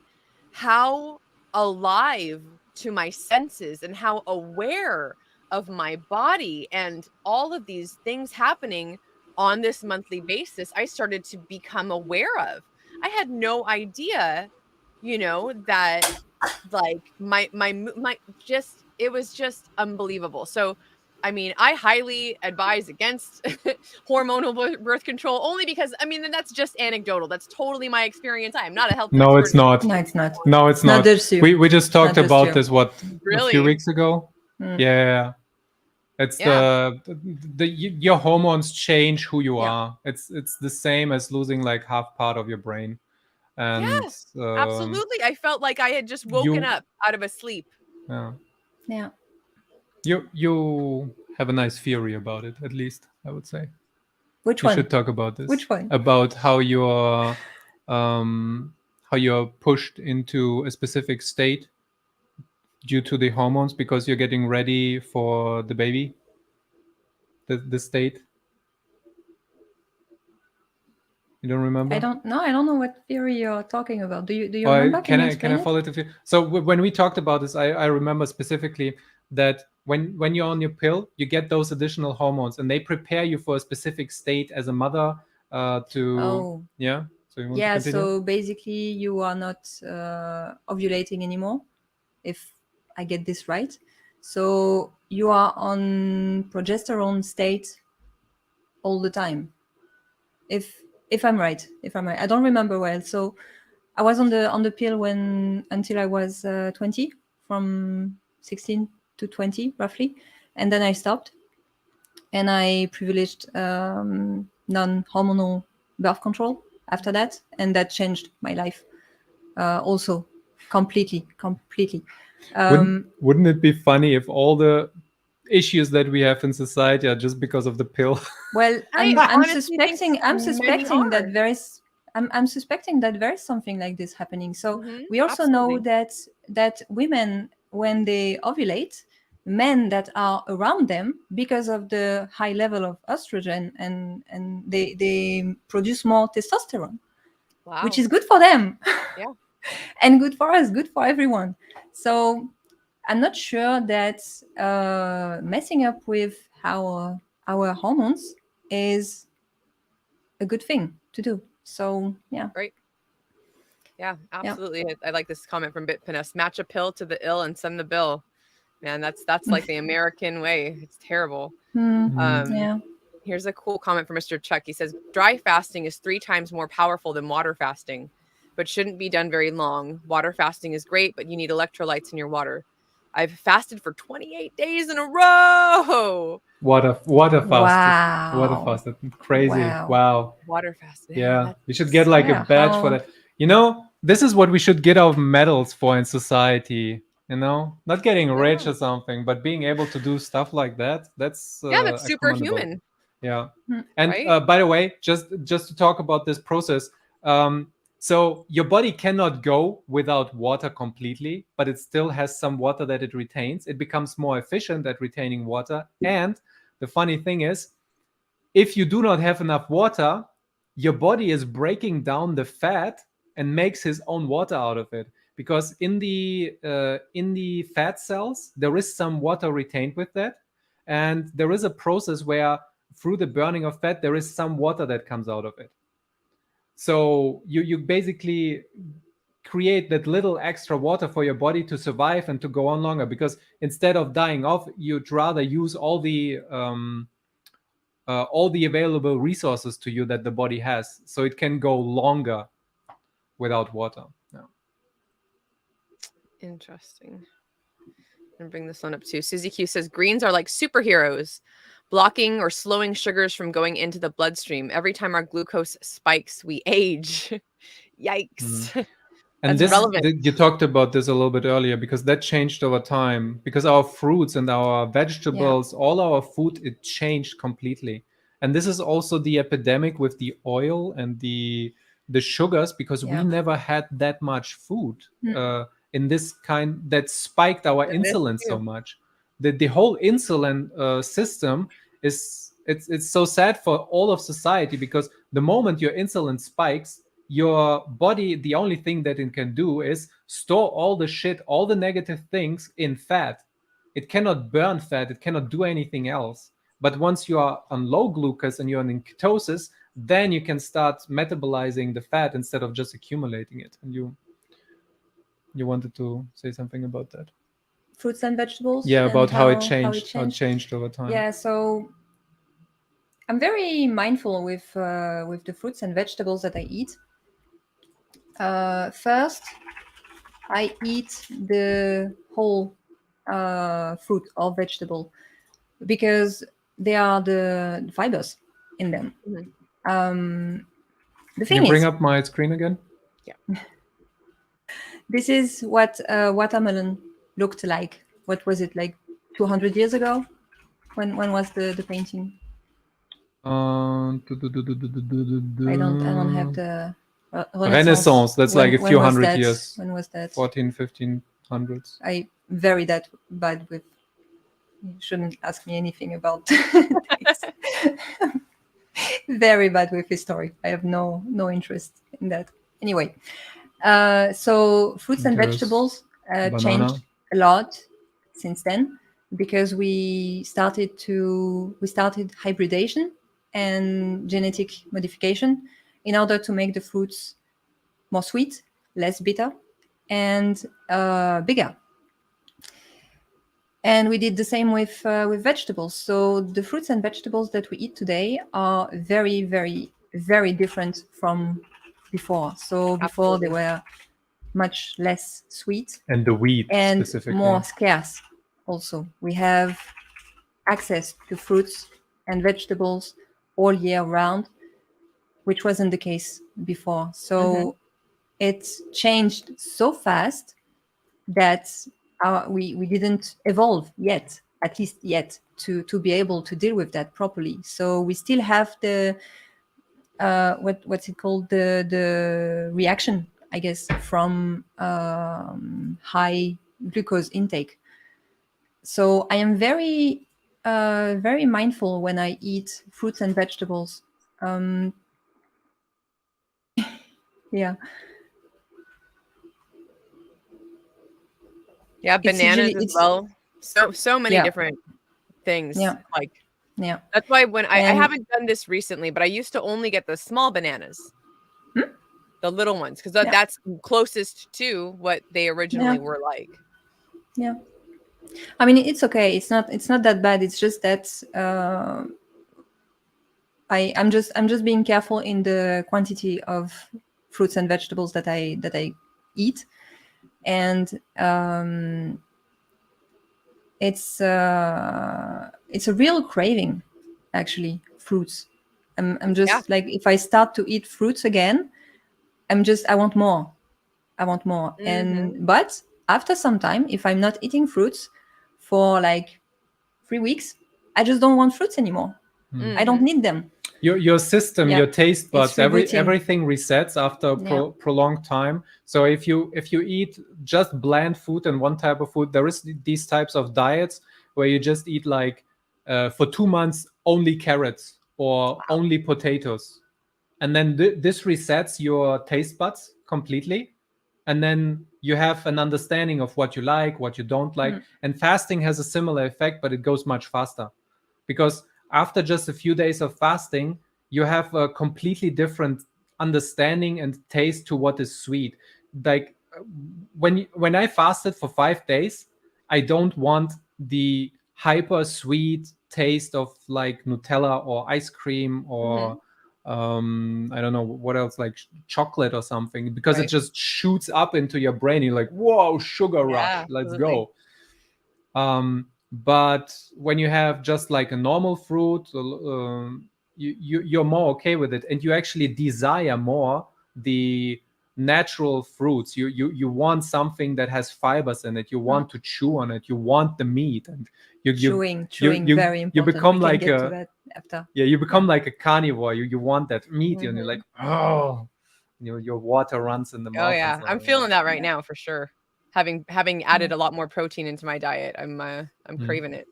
how alive to my senses and how aware of my body and all of these things happening on this monthly basis I started to become aware of. I had no idea, that like my just it was just unbelievable. So I mean, I highly advise against hormonal birth control, only because, I mean, that's just anecdotal. That's totally my experience. I am not a health expert. No, it's not. No, it's not. No, it's Not not. just you. We just talked Not just about you. this, a Really? few weeks ago? Mm. Yeah. It's Yeah. your hormones change who you Yeah. are. It's the same as losing like half part of your brain. And Absolutely. I felt like I had just woken up out of a sleep. Yeah. Yeah. You have a nice theory about it, at least, I would say. Which We one? should talk about this. Which one? About how you're pushed into a specific state due to the hormones because you're getting ready for the baby. The state. You don't remember? I don't know what theory you're talking about. Do you remember? Can I explain it? follow it? So when we talked about this, I remember specifically that when you're on your pill, you get those additional hormones, and they prepare you for a specific state as a mother. Yeah. So you want to continue? So basically, you are not ovulating anymore, if I get this right. So you are on progesterone state all the time. If I'm right, I don't remember well. So I was on the pill until I was 20, from 16 to 20 roughly, and then I stopped, and I privileged non-hormonal birth control after that, and that changed my life also completely. Wouldn't it be funny if all the issues that we have in society are just because of the pill? Well, I'm suspecting that there is something like this happening. So we also know that women, when they ovulate, men that are around them, because of the high level of estrogen, and they produce more testosterone. Wow. Which is good for them. Yeah. And good for us, good for everyone. So I'm not sure that messing up with our hormones is a good thing to do. So yeah. Right. Yeah, absolutely. Yeah. I like this comment from Bitpinus: match a pill to the ill and send the bill. Man, that's like the American way. It's terrible. Yeah. Here's a cool comment from Mr. Chuck. He says, dry fasting is 3 times more powerful than water fasting, but shouldn't be done very long. Water fasting is great, but you need electrolytes in your water. I've fasted for 28 days in a row. What a fasted. Wow. What a fasted. Crazy. Wow. Water fasting. Yeah. You should get like a badge for that. This is what we should get our medals for in society. Not getting rich or something, but being able to do stuff like that. That's that's superhuman. Yeah. And Right? by the way, just to talk about this process, so your body cannot go without water completely, but it still has some water that it retains. It becomes more efficient at retaining water. And the funny thing is, if you do not have enough water, your body is breaking down the fat and makes his own water out of it. Because in the fat cells, there is some water retained with that. And there is a process where through the burning of fat, there is some water that comes out of it. So you basically create that little extra water for your body to survive and to go on longer, because instead of dying off, you'd rather use all the available resources to you that the body has, so it can go longer without water. Yeah. Interesting. And bring this one up too. Susie Q says greens are like superheroes, blocking or slowing sugars from going into the bloodstream. Every time our glucose spikes, we age. Yikes. And That's relevant. you talked about this a little bit earlier, because that changed over time, because our fruits and our vegetables, all our food, it changed completely. And this is also the epidemic with the oil and the sugars, because we never had that much food in this kind that spiked our insulin so much. The whole insulin system is it's so sad for all of society, because the moment your insulin spikes, your body, the only thing that it can do is store all the shit, all the negative things in fat. It cannot burn fat, it cannot do anything else. But once you are on low glucose and you're in ketosis, then you can start metabolizing the fat instead of just accumulating it. And you wanted to say something about that? Fruits and vegetables. Yeah, about how it changed. changed over time. Yeah, so I'm very mindful with the fruits and vegetables that I eat. First, I eat the whole fruit or vegetable because there are the fibers in them. Mm-hmm. The Can thing you bring is, up my screen again? Yeah. This is what watermelon looked like. What was it, like 200 years ago? When was the painting? I don't have the Renaissance. That's like a few hundred that? years. When was that? 1500s. I very that bad with. You shouldn't ask me anything about this. Very bad with history. I have no interest in that. Anyway, so fruits and vegetables changed a lot since then, because we started hybridation and genetic modification in order to make the fruits more sweet, less bitter, and bigger. And we did the same with vegetables. So the fruits and vegetables that we eat today are very, very, very different from before. So before they were much less sweet, and the wheat and specifically more scarce. Also, we have access to fruits and vegetables all year round, which wasn't the case before. So it changed so fast that we didn't evolve yet, at least yet, to be able to deal with that properly. So we still have the what's it called, the reaction, I guess, from high glucose intake. So I am very very mindful when I eat fruits and vegetables. Yeah. Yeah, bananas as well. So many different things. Yeah. Like, yeah. That's why when I haven't done this recently, but I used to only get the small bananas, the little ones, because that's closest to what they originally were like. Yeah. I mean, it's okay. It's not that bad. It's just that I'm just being careful in the quantity of fruits and vegetables that I eat, and it's a real craving, actually. Fruits. I'm just like, if I start to eat fruits again, I want more. And but after some time, if I'm not eating fruits for like 3 weeks, I just don't want fruits anymore. I don't need them. Your system, Yeah. your taste buds, It's rebooting. everything resets after a prolonged time. So if you eat just bland food and one type of food, there is these types of diets where you just eat like for 2 months only carrots or only potatoes, and then this resets your taste buds completely, and then you have an understanding of what you like, what you don't like. And fasting has a similar effect, but it goes much faster, because after just a few days of fasting, you have a completely different understanding and taste to what is sweet. Like when I fasted for 5 days, I don't want the hyper sweet taste of like Nutella or ice cream or I don't know what else, like chocolate or something, because it just shoots up into your brain. You're like, whoa, sugar rush, let's go. But when you have just like a normal fruit, you're more okay with it, and you actually desire more the natural fruits. You want something that has fibers in it. You want to chew on it. You want the meat, and chewing very important. You become we like can get to that after. You become like a carnivore. You want that meat, and you're like, oh, your water runs in the mouth. Oh yeah, I'm feeling that right now for sure. Having added a lot more protein into my diet, I'm craving it.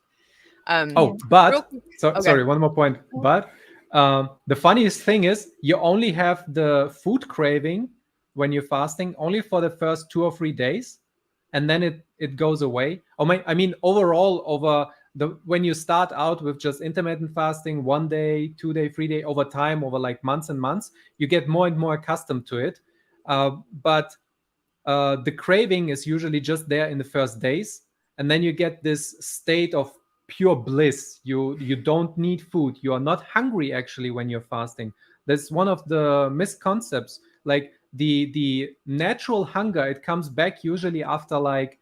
Sorry, one more point. But the funniest thing is, you only have the food craving when you're fasting only for the first 2 or 3 days, and then it goes away. I mean, overall, when you start out with just intermittent fasting, 1 day, 2 day, 3 day, over time, over like months and months, you get more and more accustomed to it. But the craving is usually just there in the first days, and then you get this state of pure bliss. You don't need food. You are not hungry actually when you're fasting. That's one of the misconceptions. Like the natural hunger, it comes back usually after like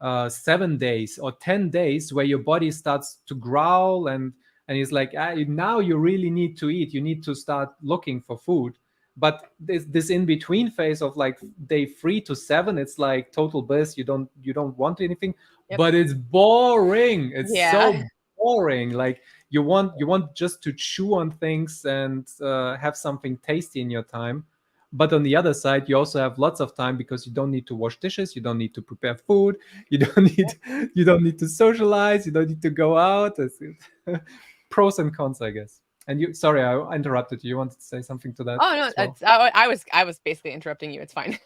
7 days or 10 days, where your body starts to growl, and it's like, now you really need to eat. You need to start looking for food. But this in between phase of like day 3 to 7, it's like total bliss. You don't want anything. But it's boring. It's so boring. Like you want just to chew on things and have something tasty in your time. But on the other side, you also have lots of time, because you don't need to wash dishes, you don't need to prepare food, you don't need to socialize, you don't need to go out. Pros and cons, I guess. And sorry, I interrupted you. You wanted to say something to that? Oh no, I was basically interrupting you. It's fine.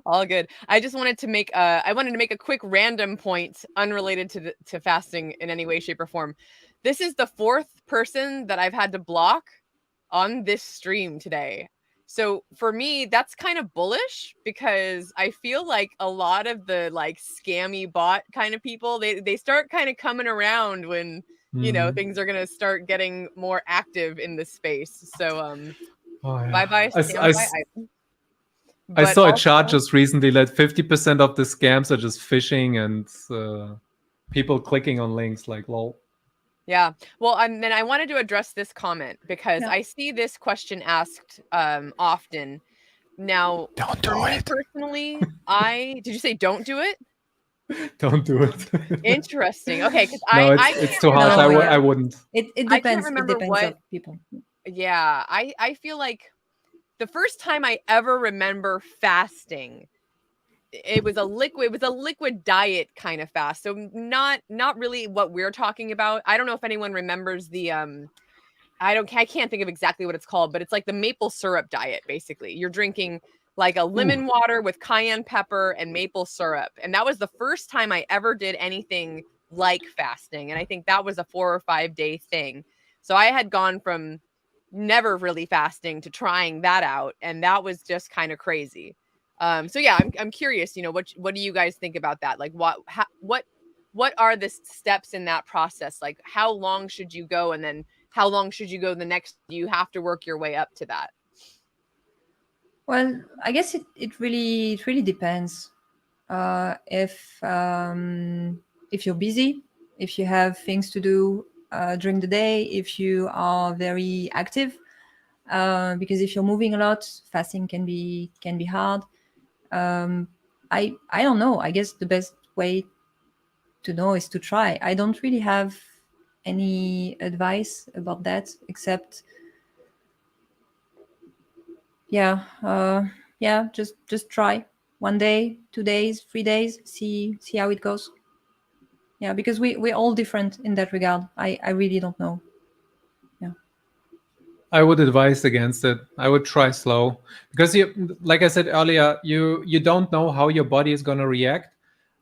All good. I just wanted to make a quick random point unrelated to fasting in any way, shape, or form. This is the 4th person that I've had to block on this stream today. So for me, that's kind of bullish, because I feel like a lot of the like scammy bot kind of people, they start kind of coming around when things are gonna start getting more active in the space. So bye bye. I saw a chart just recently that 50% of the scams are just phishing and people clicking on links, like lol. Yeah. Well, then I wanted to address this comment, because I see this question asked often. Now, for me personally, did you say don't do it? Don't do it. Interesting. Okay, because it's too harsh. I wouldn't. It depends. I can't remember it depends on people. Yeah, I feel like the first time I ever remember fasting, it was a liquid diet kind of fast. So not really what we're talking about. I don't know if anyone remembers the I can't think of exactly what it's called, but it's like the maple syrup diet. Basically, you're drinking like a lemon water with cayenne pepper and maple syrup. And that was the first time I ever did anything like fasting. And I think that was a 4 or 5 day thing. So I had gone from never really fasting to trying that out. And that was just kind of crazy. So yeah, I'm curious, what do you guys think about that? Like what are the steps in that process? Like how long should you go? And then how long should you go the next? Do you have to work your way up to that? Well, I guess it really depends. If you're busy, if you have things to do during the day, if you are very active, because if you're moving a lot, fasting can be hard. I don't know. I guess the best way to know is to try. I don't really have any advice about that, except just try 1 day, 2 days, 3 days, see how it goes. Yeah, because we're all different in that regard. I really don't know. Yeah. I would advise against it. I would try slow because you, like I said earlier, you don't know how your body is going to react.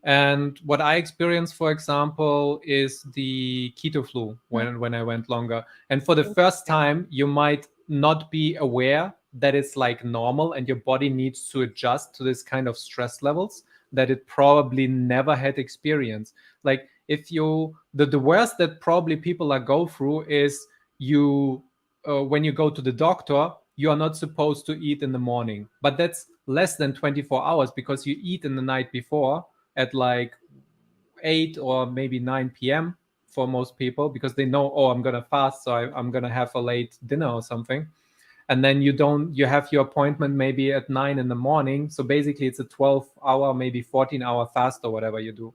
And what I experienced, for example, is the keto flu when I went longer. And for the first time, you might not be aware that it's like normal and your body needs to adjust to this kind of stress levels that it probably never had experienced. Like if you the worst that probably people are go through is you when you go to the doctor, you are not supposed to eat in the morning, but that's less than 24 hours because you eat in the night before at like 8 or maybe 9 p.m. for most people because they know, oh, I'm gonna fast, so I'm gonna have a late dinner or something. And then you have your appointment maybe at 9 in the morning, so basically it's a 12-hour, maybe 14-hour fast or whatever you do.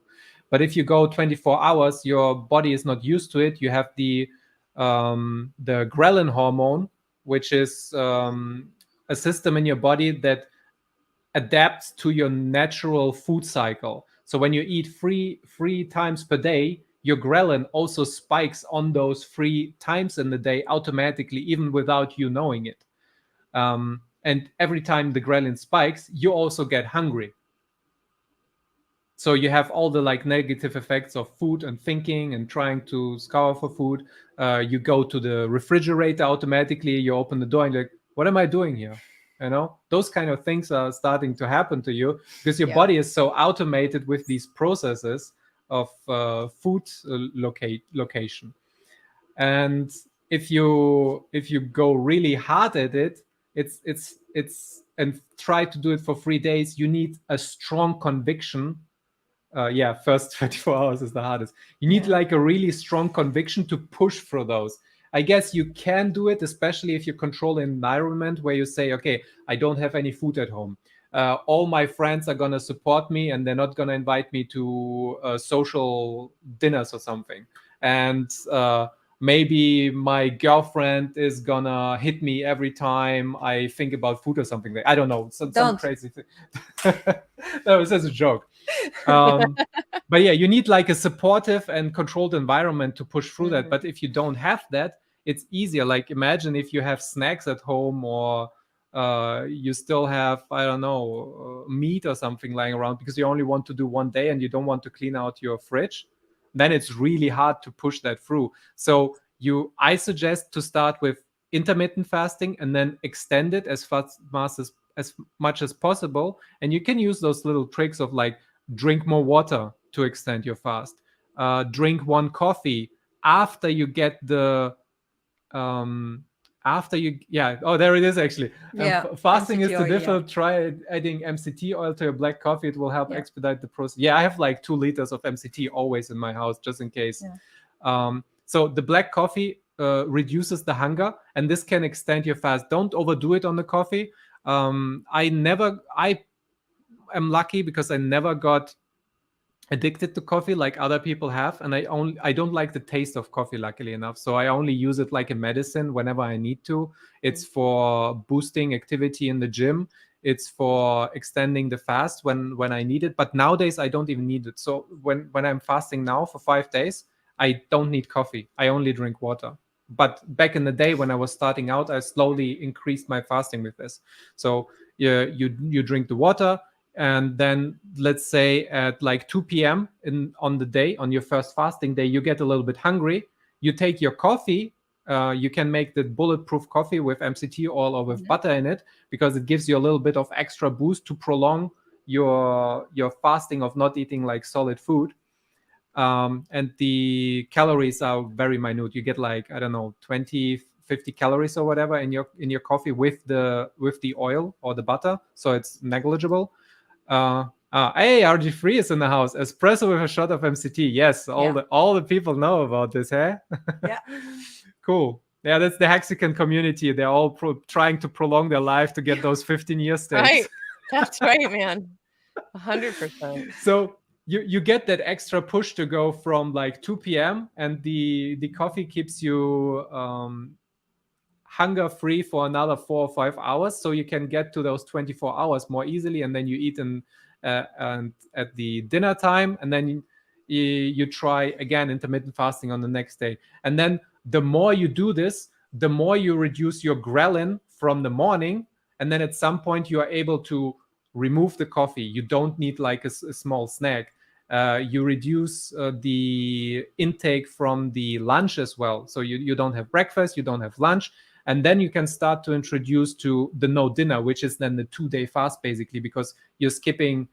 But if you go 24 hours, your body is not used to it. You have the ghrelin hormone, which is a system in your body that adapts to your natural food cycle. So when you eat three times per day, your ghrelin also spikes on those 3 times in the day automatically, even without you knowing it. And every time the ghrelin spikes, you also get hungry. So you have all the like negative effects of food and thinking and trying to scour for food. You go to the refrigerator automatically. You open the door and you're like, what am I doing here? You know, those kind of things are starting to happen to you because your body is so automated with these processes of food location. And if you go really hard at it, it's and try to do it for 3 days, you need a strong conviction. First 24 hours is the hardest. You need like a really strong conviction to push through those. I guess you can do it, especially if you control an environment where you say, okay, I don't have any food at home. All my friends are going to support me and they're not going to invite me to social dinners or something. And maybe my girlfriend is going to hit me every time I think about food or something. I don't know, some crazy thing. That was just a joke. But yeah, you need like a supportive and controlled environment to push through that. But if you don't have that, it's easier. Like imagine if you have snacks at home or you still have, I don't know, meat or something lying around because you only want to do 1 day and you don't want to clean out your fridge, then it's really hard to push that through. So I suggest to start with intermittent fasting and then extend it as much as possible. And you can use those little tricks of like drink more water to extend your fast. Drink 1 coffee after you get the there it is actually. Fasting MCT is the oil, difficult. Try adding MCT oil to your black coffee. It will help expedite the process. I have like 2 liters of MCT always in my house just in case. So the black coffee reduces the hunger and this can extend your fast. Don't overdo it on the coffee. I am lucky because I never got addicted to coffee like other people have, and I don't like the taste of coffee, luckily enough, so I only use it like a medicine whenever I need to. It's for boosting activity in the gym, it's for extending the fast when I need it, but nowadays I don't even need it. So when I'm fasting now for 5 days, I don't need coffee, I only drink water. But back in the day when I was starting out, I slowly increased my fasting with this. So you drink the water, and then let's say at like 2 p.m. on the day, on your first fasting day, you get a little bit hungry. You take your coffee. You can make the bulletproof coffee with MCT oil or with butter in it because it gives you a little bit of extra boost to prolong your fasting of not eating like solid food. And the calories are very minute. You get like, I don't know, 20, 50 calories or whatever in your coffee with the oil or the butter, so it's negligible. Hey, RG3 is in the house. Espresso with a shot of MCT. Yes, all the people know about this, eh? Yeah. Cool. Yeah, that's the Hexagon community. They're all trying to prolong their life to get those 15-year states. Right. That's right, man. 100%. So you get that extra push to go from like 2 p.m. and the coffee keeps you hunger free for another 4 or 5 hours, so you can get to those 24 hours more easily, and then you eat and at the dinner time, and then you try again intermittent fasting on the next day. And then the more you do this, the more you reduce your ghrelin from the morning, and then at some point you are able to remove the coffee. You don't need like a small snack. You reduce the intake from the lunch as well, so you don't have breakfast, you don't have lunch, and then you can start to introduce to the no dinner, which is then the 2-day fast basically, because you're skipping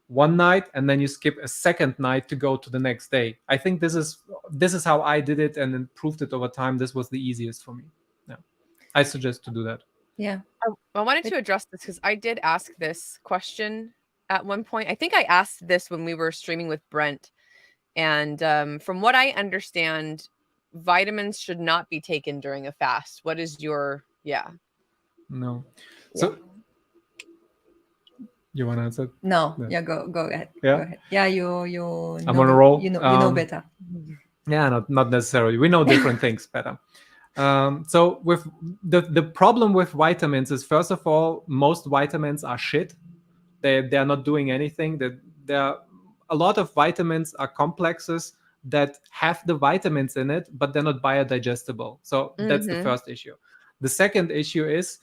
one night and then you skip a second night to go to the next day. I think this is how I did it and improved it over time. This was the easiest for me. Yeah, I suggest to do that. Yeah. I wanted to address this because I did ask this question at one point. I think I asked this when we were streaming with Brent. And from what I understand, vitamins should not be taken during a fast. What is your, No. So you want to answer? No. No. Yeah, go ahead. Yeah? Go ahead. Yeah, you I'm on a roll. You know better. Yeah, not necessarily. We know different things better. So with the problem with vitamins is, first of all, most vitamins are shit. They're not doing anything. There a lot of vitamins are complexes that have the vitamins in it, but they're not biodigestible. So that's the first issue. The second issue is,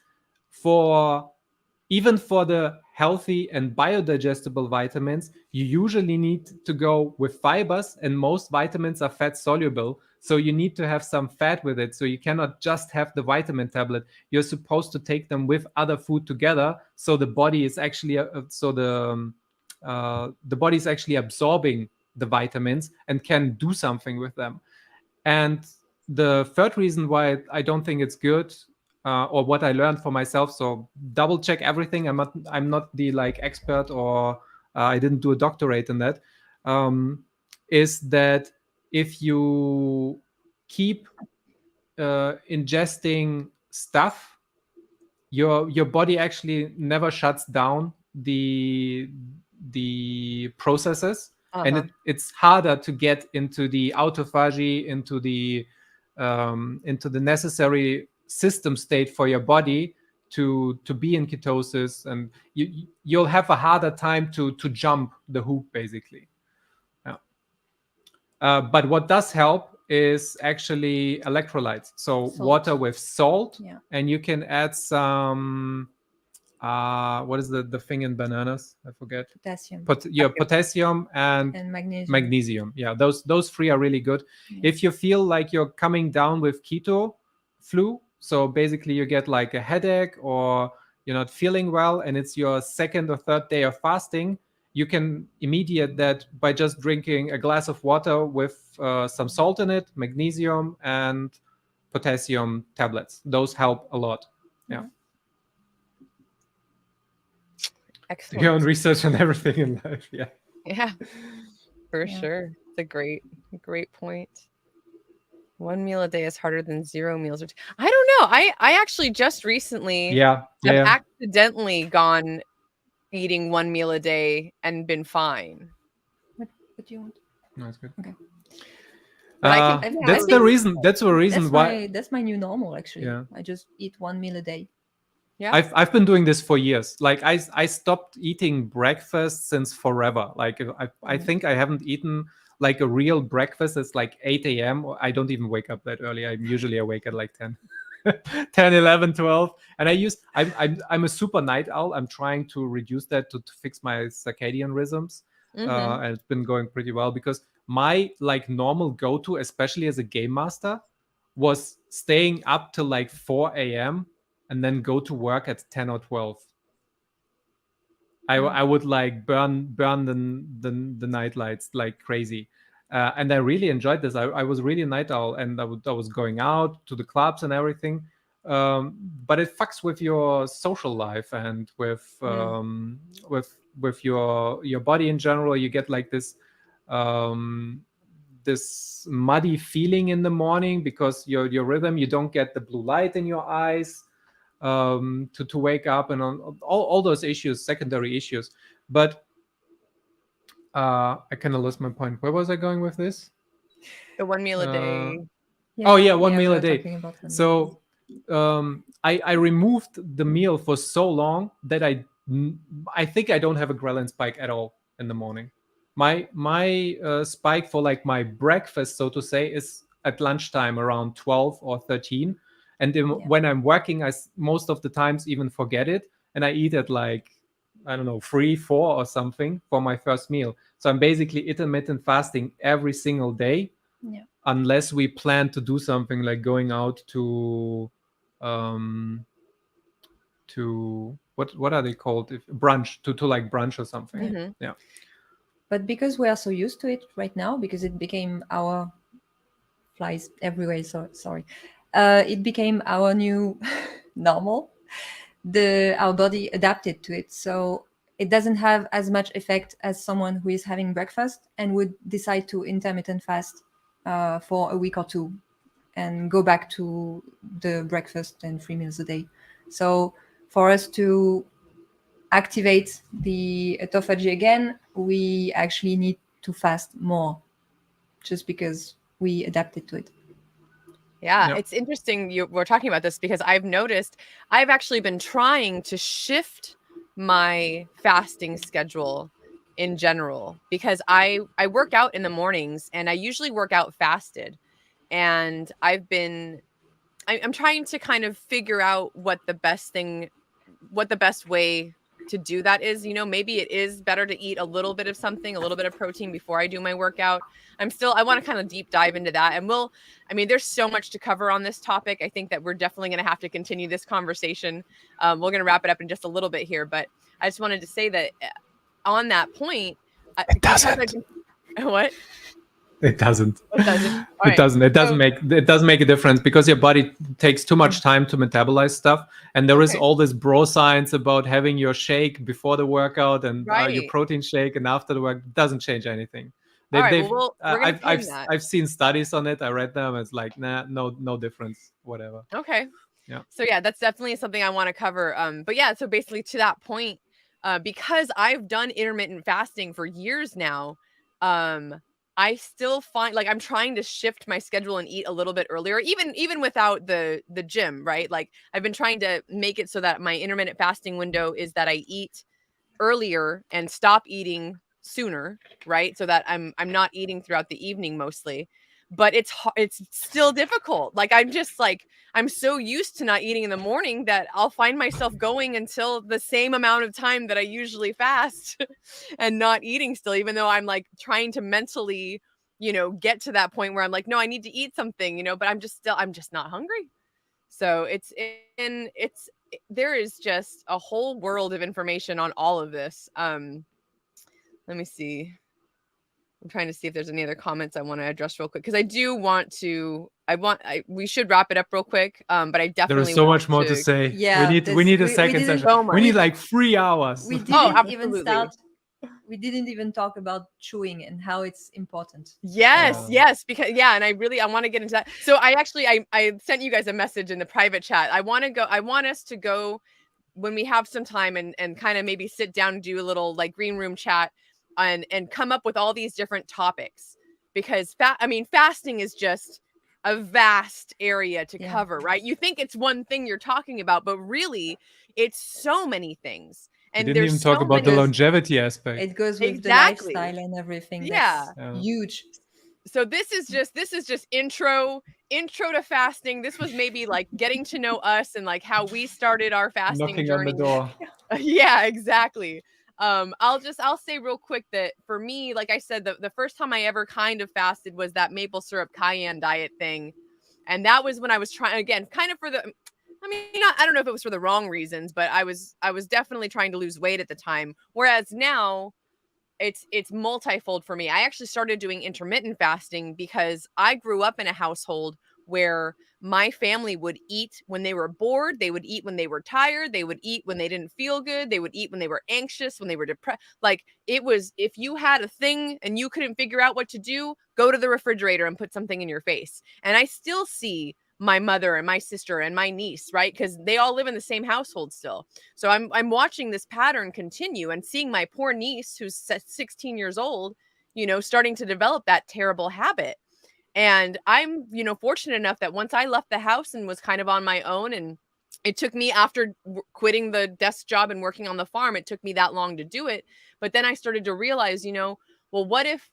even for the healthy and biodigestible vitamins, you usually need to go with fibers, and most vitamins are fat soluble. So you need to have some fat with it. So you cannot just have the vitamin tablet. You're supposed to take them with other food together. So the body is actually the body is actually absorbing the vitamins and can do something with them. And the third reason why I don't think it's good, or what I learned for myself, so double check everything. I'm not the like expert, or I didn't do a doctorate in that. Is that if you keep ingesting stuff, your body actually never shuts down the processes, and it's harder to get into the autophagy, into the necessary system state for your body to be in ketosis, and you'll have a harder time to jump the hoop basically. But what does help is actually electrolytes. So Salt. water with salt, Yeah. and you can add some what is the thing in bananas? I forget. Potassium. Potassium and magnesium. Magnesium. Yeah, those three are really good. Yeah. If you feel like you're coming down with keto flu, so basically you get like a headache, or you're not feeling well, and it's your second or third day of fasting, you can immediate that by just drinking a glass of water with some salt in it, magnesium, and potassium tablets. Those help a lot. Yeah. Excellent. Your own research on everything in life. Yeah. Yeah, for sure. It's a great point. 1 meal a day is harder than 0 meals. I don't know. I actually just recently have accidentally gone eating 1 meal a day and been fine. What do you want? No, it's good. Okay. That's the reason. That's the reason why. That's my new normal, actually. Yeah. I just eat 1 meal a day. Yeah. I've been doing this for years. Like I stopped eating breakfast since forever. Like I think I haven't eaten like a real breakfast. It's like 8 a.m. I don't even wake up that early. I'm usually awake at like 10, 11, 12. And I'm a super night owl. I'm trying to reduce that to fix my circadian rhythms. And it's been going pretty well, because my like normal go-to, especially as a game master, was staying up till like 4 a.m. and then go to work at 10 or 12. I would like burn the night lights like crazy. And I really enjoyed this. I was really a night owl, and I was going out to the clubs and everything. But it fucks with your social life and with your body in general. You get like this this muddy feeling in the morning because your rhythm, you don't get the blue light in your eyes to wake up, and on all those issues, secondary issues. But I kind of lost my point. Where was I going with this? The 1 meal a day. Oh yeah, one we meal a were day. talking about 1 meal a day. So I removed the meal for so long that I think I don't have a ghrelin spike at all in the morning. My spike for like my breakfast, so to say, is at lunchtime around 12 or 13. And when I'm working, most of the times even forget it, and I eat at like, I don't know, 3, 4 or something for my first meal. So I'm basically intermittent fasting every single day, unless we plan to do something like going out to what are they called, if brunch, to like brunch or something. Mm-hmm. Yeah. But because we are so used to it right now, because it became our flies everywhere, so sorry, it became our new normal. Our body adapted to it, so it doesn't have as much effect as someone who is having breakfast and would decide to intermittent fast for a week or two and go back to the breakfast and 3 meals a day. So for us to activate the autophagy again, we actually need to fast more, just because we adapted to it. Yeah, Yep. it's interesting we're talking about this, because I've noticed I've actually been trying to shift my fasting schedule in general, because I work out in the mornings and I usually work out fasted. And I'm trying to kind of figure out what the best way to do that is. Maybe it is better to eat a little bit of something, a little bit of protein before I do my workout. I want to kind of deep dive into that. And there's so much to cover on this topic. I think that we're definitely going to have to continue this conversation. We're going to wrap it up in just a little bit here, but I just wanted to say that on that point, It doesn't. What? It doesn't. It doesn't. All It right. doesn't. It doesn't make a difference, because your body takes too much time to metabolize stuff, and there is Okay. all this bro science about having your shake before the workout and your Right. protein shake and after the work. It doesn't change anything. All right, well, we're gonna pin that. I've seen studies on it. I read them. It's like, nah, no difference. Whatever. Okay. Yeah. So yeah, that's definitely something I want to cover. But yeah, so basically to that point, because I've done intermittent fasting for years now, I still find like I'm trying to shift my schedule and eat a little bit earlier, even without the gym, right? Like I've been trying to make it so that my intermittent fasting window is that I eat earlier and stop eating sooner, right? So that I'm not eating throughout the evening mostly. But it's still difficult. Like I'm so used to not eating in the morning that I'll find myself going until the same amount of time that I usually fast and not eating still, even though I'm like trying to mentally, get to that point where I'm like, no, I need to eat something, but I'm just not hungry. So there is just a whole world of information on all of this. Let me see. I'm trying to see if there's any other comments I want to address real quick, because I do want to. We should wrap it up real quick. But I definitely There is so want much more to say. Yeah, we need a second session. so much. We need like 3 hours. We didn't even absolutely. start. We didn't even talk about chewing and how it's important. Yes, because and I want to get into that. So I sent you guys a message in the private chat. I want us to go when we have some time and kind of maybe sit down and do a little like green room chat and come up with all these different topics, because fasting is just a vast area to cover, right? You think it's one thing you're talking about, but really it's so many things. And we didn't even talk about the longevity aspect. It goes with the lifestyle and everything. Yeah. That's huge. So this is just intro to fasting. This was maybe like getting to know us and like how we started our fasting Knocking journey. on the door. Yeah, exactly. I'll say real quick that for me, like I said, the first time I ever kind of fasted was that maple syrup cayenne diet thing. And that was when I was trying, again, kind of for the, I don't know if it was for the wrong reasons, but I was definitely trying to lose weight at the time. Whereas now it's multifold for me. I actually started doing intermittent fasting because I grew up in a household where my family would eat when they were bored, they would eat when they were tired, they would eat when they didn't feel good, they would eat when they were anxious, when they were depressed. Like it was, if you had a thing and you couldn't figure out what to do, go to the refrigerator and put something in your face. And I still see my mother and my sister and my niece, right? Because they all live in the same household still. So I'm watching this pattern continue and seeing my poor niece, who's 16 years old, starting to develop that terrible habit. And I'm, fortunate enough that once I left the house and was kind of on my own, and it took me, after quitting the desk job and working on the farm, it took me that long to do it. But then I started to realize, well, what if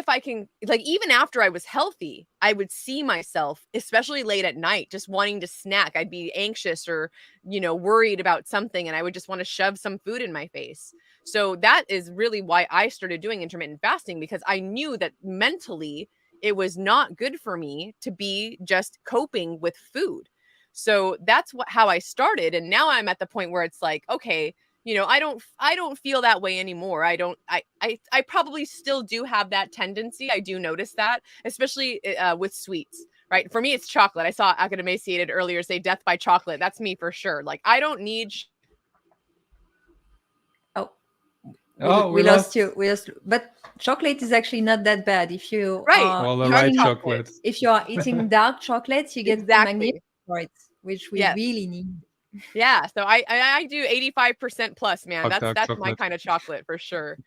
I can, like, even after I was healthy, I would see myself, especially late at night, just wanting to snack. I'd be anxious or, worried about something, and I would just want to shove some food in my face. So that is really why I started doing intermittent fasting, because I knew that mentally it was not good for me to be just coping with food. So that's how I started. And now I'm at the point where it's like, okay, I don't feel that way anymore. I probably still do have that tendency. I do notice that, especially with sweets, right? For me, it's chocolate. I saw Academaciated earlier say death by chocolate. That's me for sure. Like, I don't need. We lost you. But chocolate is actually not that bad if you Well, the right chocolate. If you are eating dark chocolate, you get exactly magnesium for it, which we really need. Yeah, so I do 85% plus, man. That's chocolate. My kind of chocolate for sure.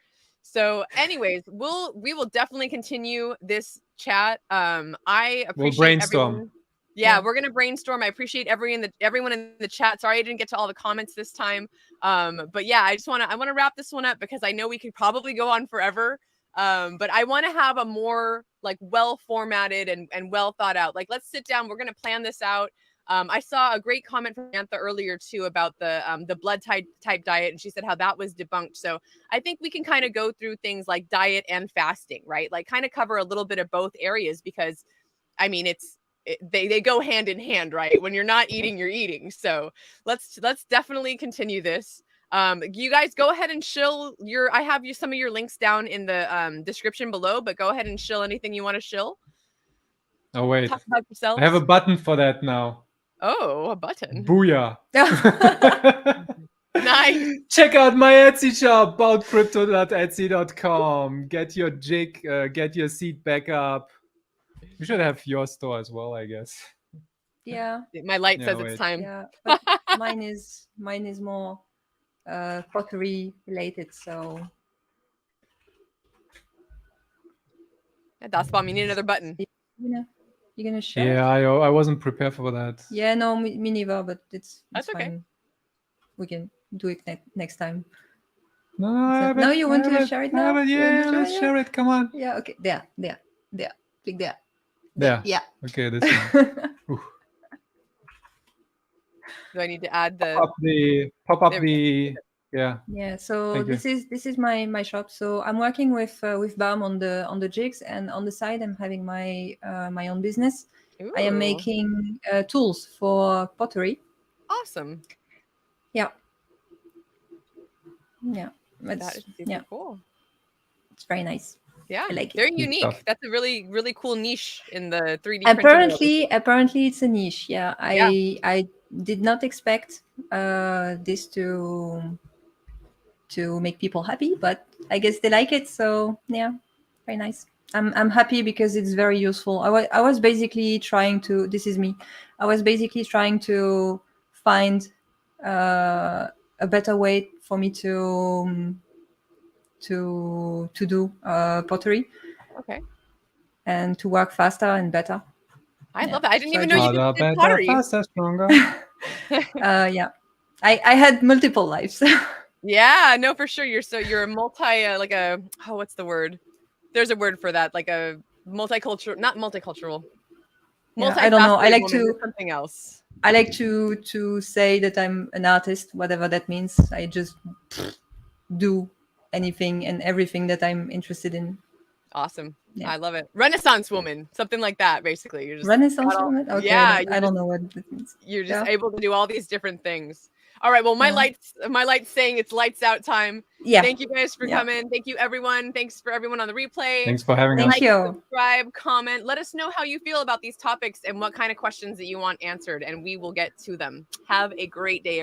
So anyways, we will definitely continue this chat. I appreciate brainstorm. Everyone. Yeah, we're gonna brainstorm. I appreciate everyone in the chat. Sorry I didn't get to all the comments this time. But yeah, I wanna wrap this one up because I know we could probably go on forever. But I want to have a more like well formatted and well thought out. Like, let's sit down. We're gonna plan this out. I saw a great comment from Samantha earlier too about the blood type diet, and she said how that was debunked. So I think we can kind of go through things like diet and fasting, right? Like, kind of cover a little bit of both areas, because I mean, they go hand in hand, right? When you're not eating, you're eating. So let's definitely continue this. You guys go ahead and shill I have some of your links down in the description below, but go ahead and shill anything you want to shill. Oh wait, talk about yourselves. I have a button for that now. Oh, a button. Booyah. Nice. Check out my Etsy shop, aboutcrypto.etsy.com. Get your jig, get your seat back up. We should have your store as well, I guess. Yeah. My light says it's time. Yeah, but mine is more pottery related, so. Yeah, DasBaum, you need another button. You're gonna share? Yeah, I wasn't prepared for that. Yeah, no, me neither, but that's okay. fine. We can do it next time. No, you want to share it now? Yeah, let's share it. Come on. Yeah, okay. There. Click there. There. Yeah. Okay, this one. Do I need to add the pop up the yeah. Yeah, so this is my shop. So I'm working with Baum on the jigs, and on the side I'm having my my own business. Ooh. I am making tools for pottery. Awesome. Yeah. That is super cool. It's very nice. Yeah, I like it. Very unique. That's a really, really cool niche in the 3D apparently it's a niche. Yeah. I did not expect this to make people happy, but I guess they like it. So yeah, very nice. I'm happy because it's very useful. I was basically trying to. This is me. I was basically trying to find a better way for me to do pottery. Okay. And to work faster and better. I love that. I didn't even know you did pottery. Faster, stronger. Yeah, I had multiple lives. Yeah, no, for sure. You're a multi what's the word? There's a word for that, like a multicultural, not multicultural. Yeah, I don't know. I like something else. I like to say that I'm an artist, whatever that means. I just do anything and everything that I'm interested in. Awesome. Yeah. I love it. Renaissance woman, something like that, basically. You're just Renaissance woman? Okay, yeah, I don't know what that means. You're just able to do all these different things. All right, well, my light's saying it's lights out time. Yeah. Thank you guys for coming. Thank you, everyone. Thanks for everyone on the replay. Thanks for having us. Thank you. Subscribe, comment. Let us know how you feel about these topics and what kind of questions that you want answered, and we will get to them. Have a great day, everyone.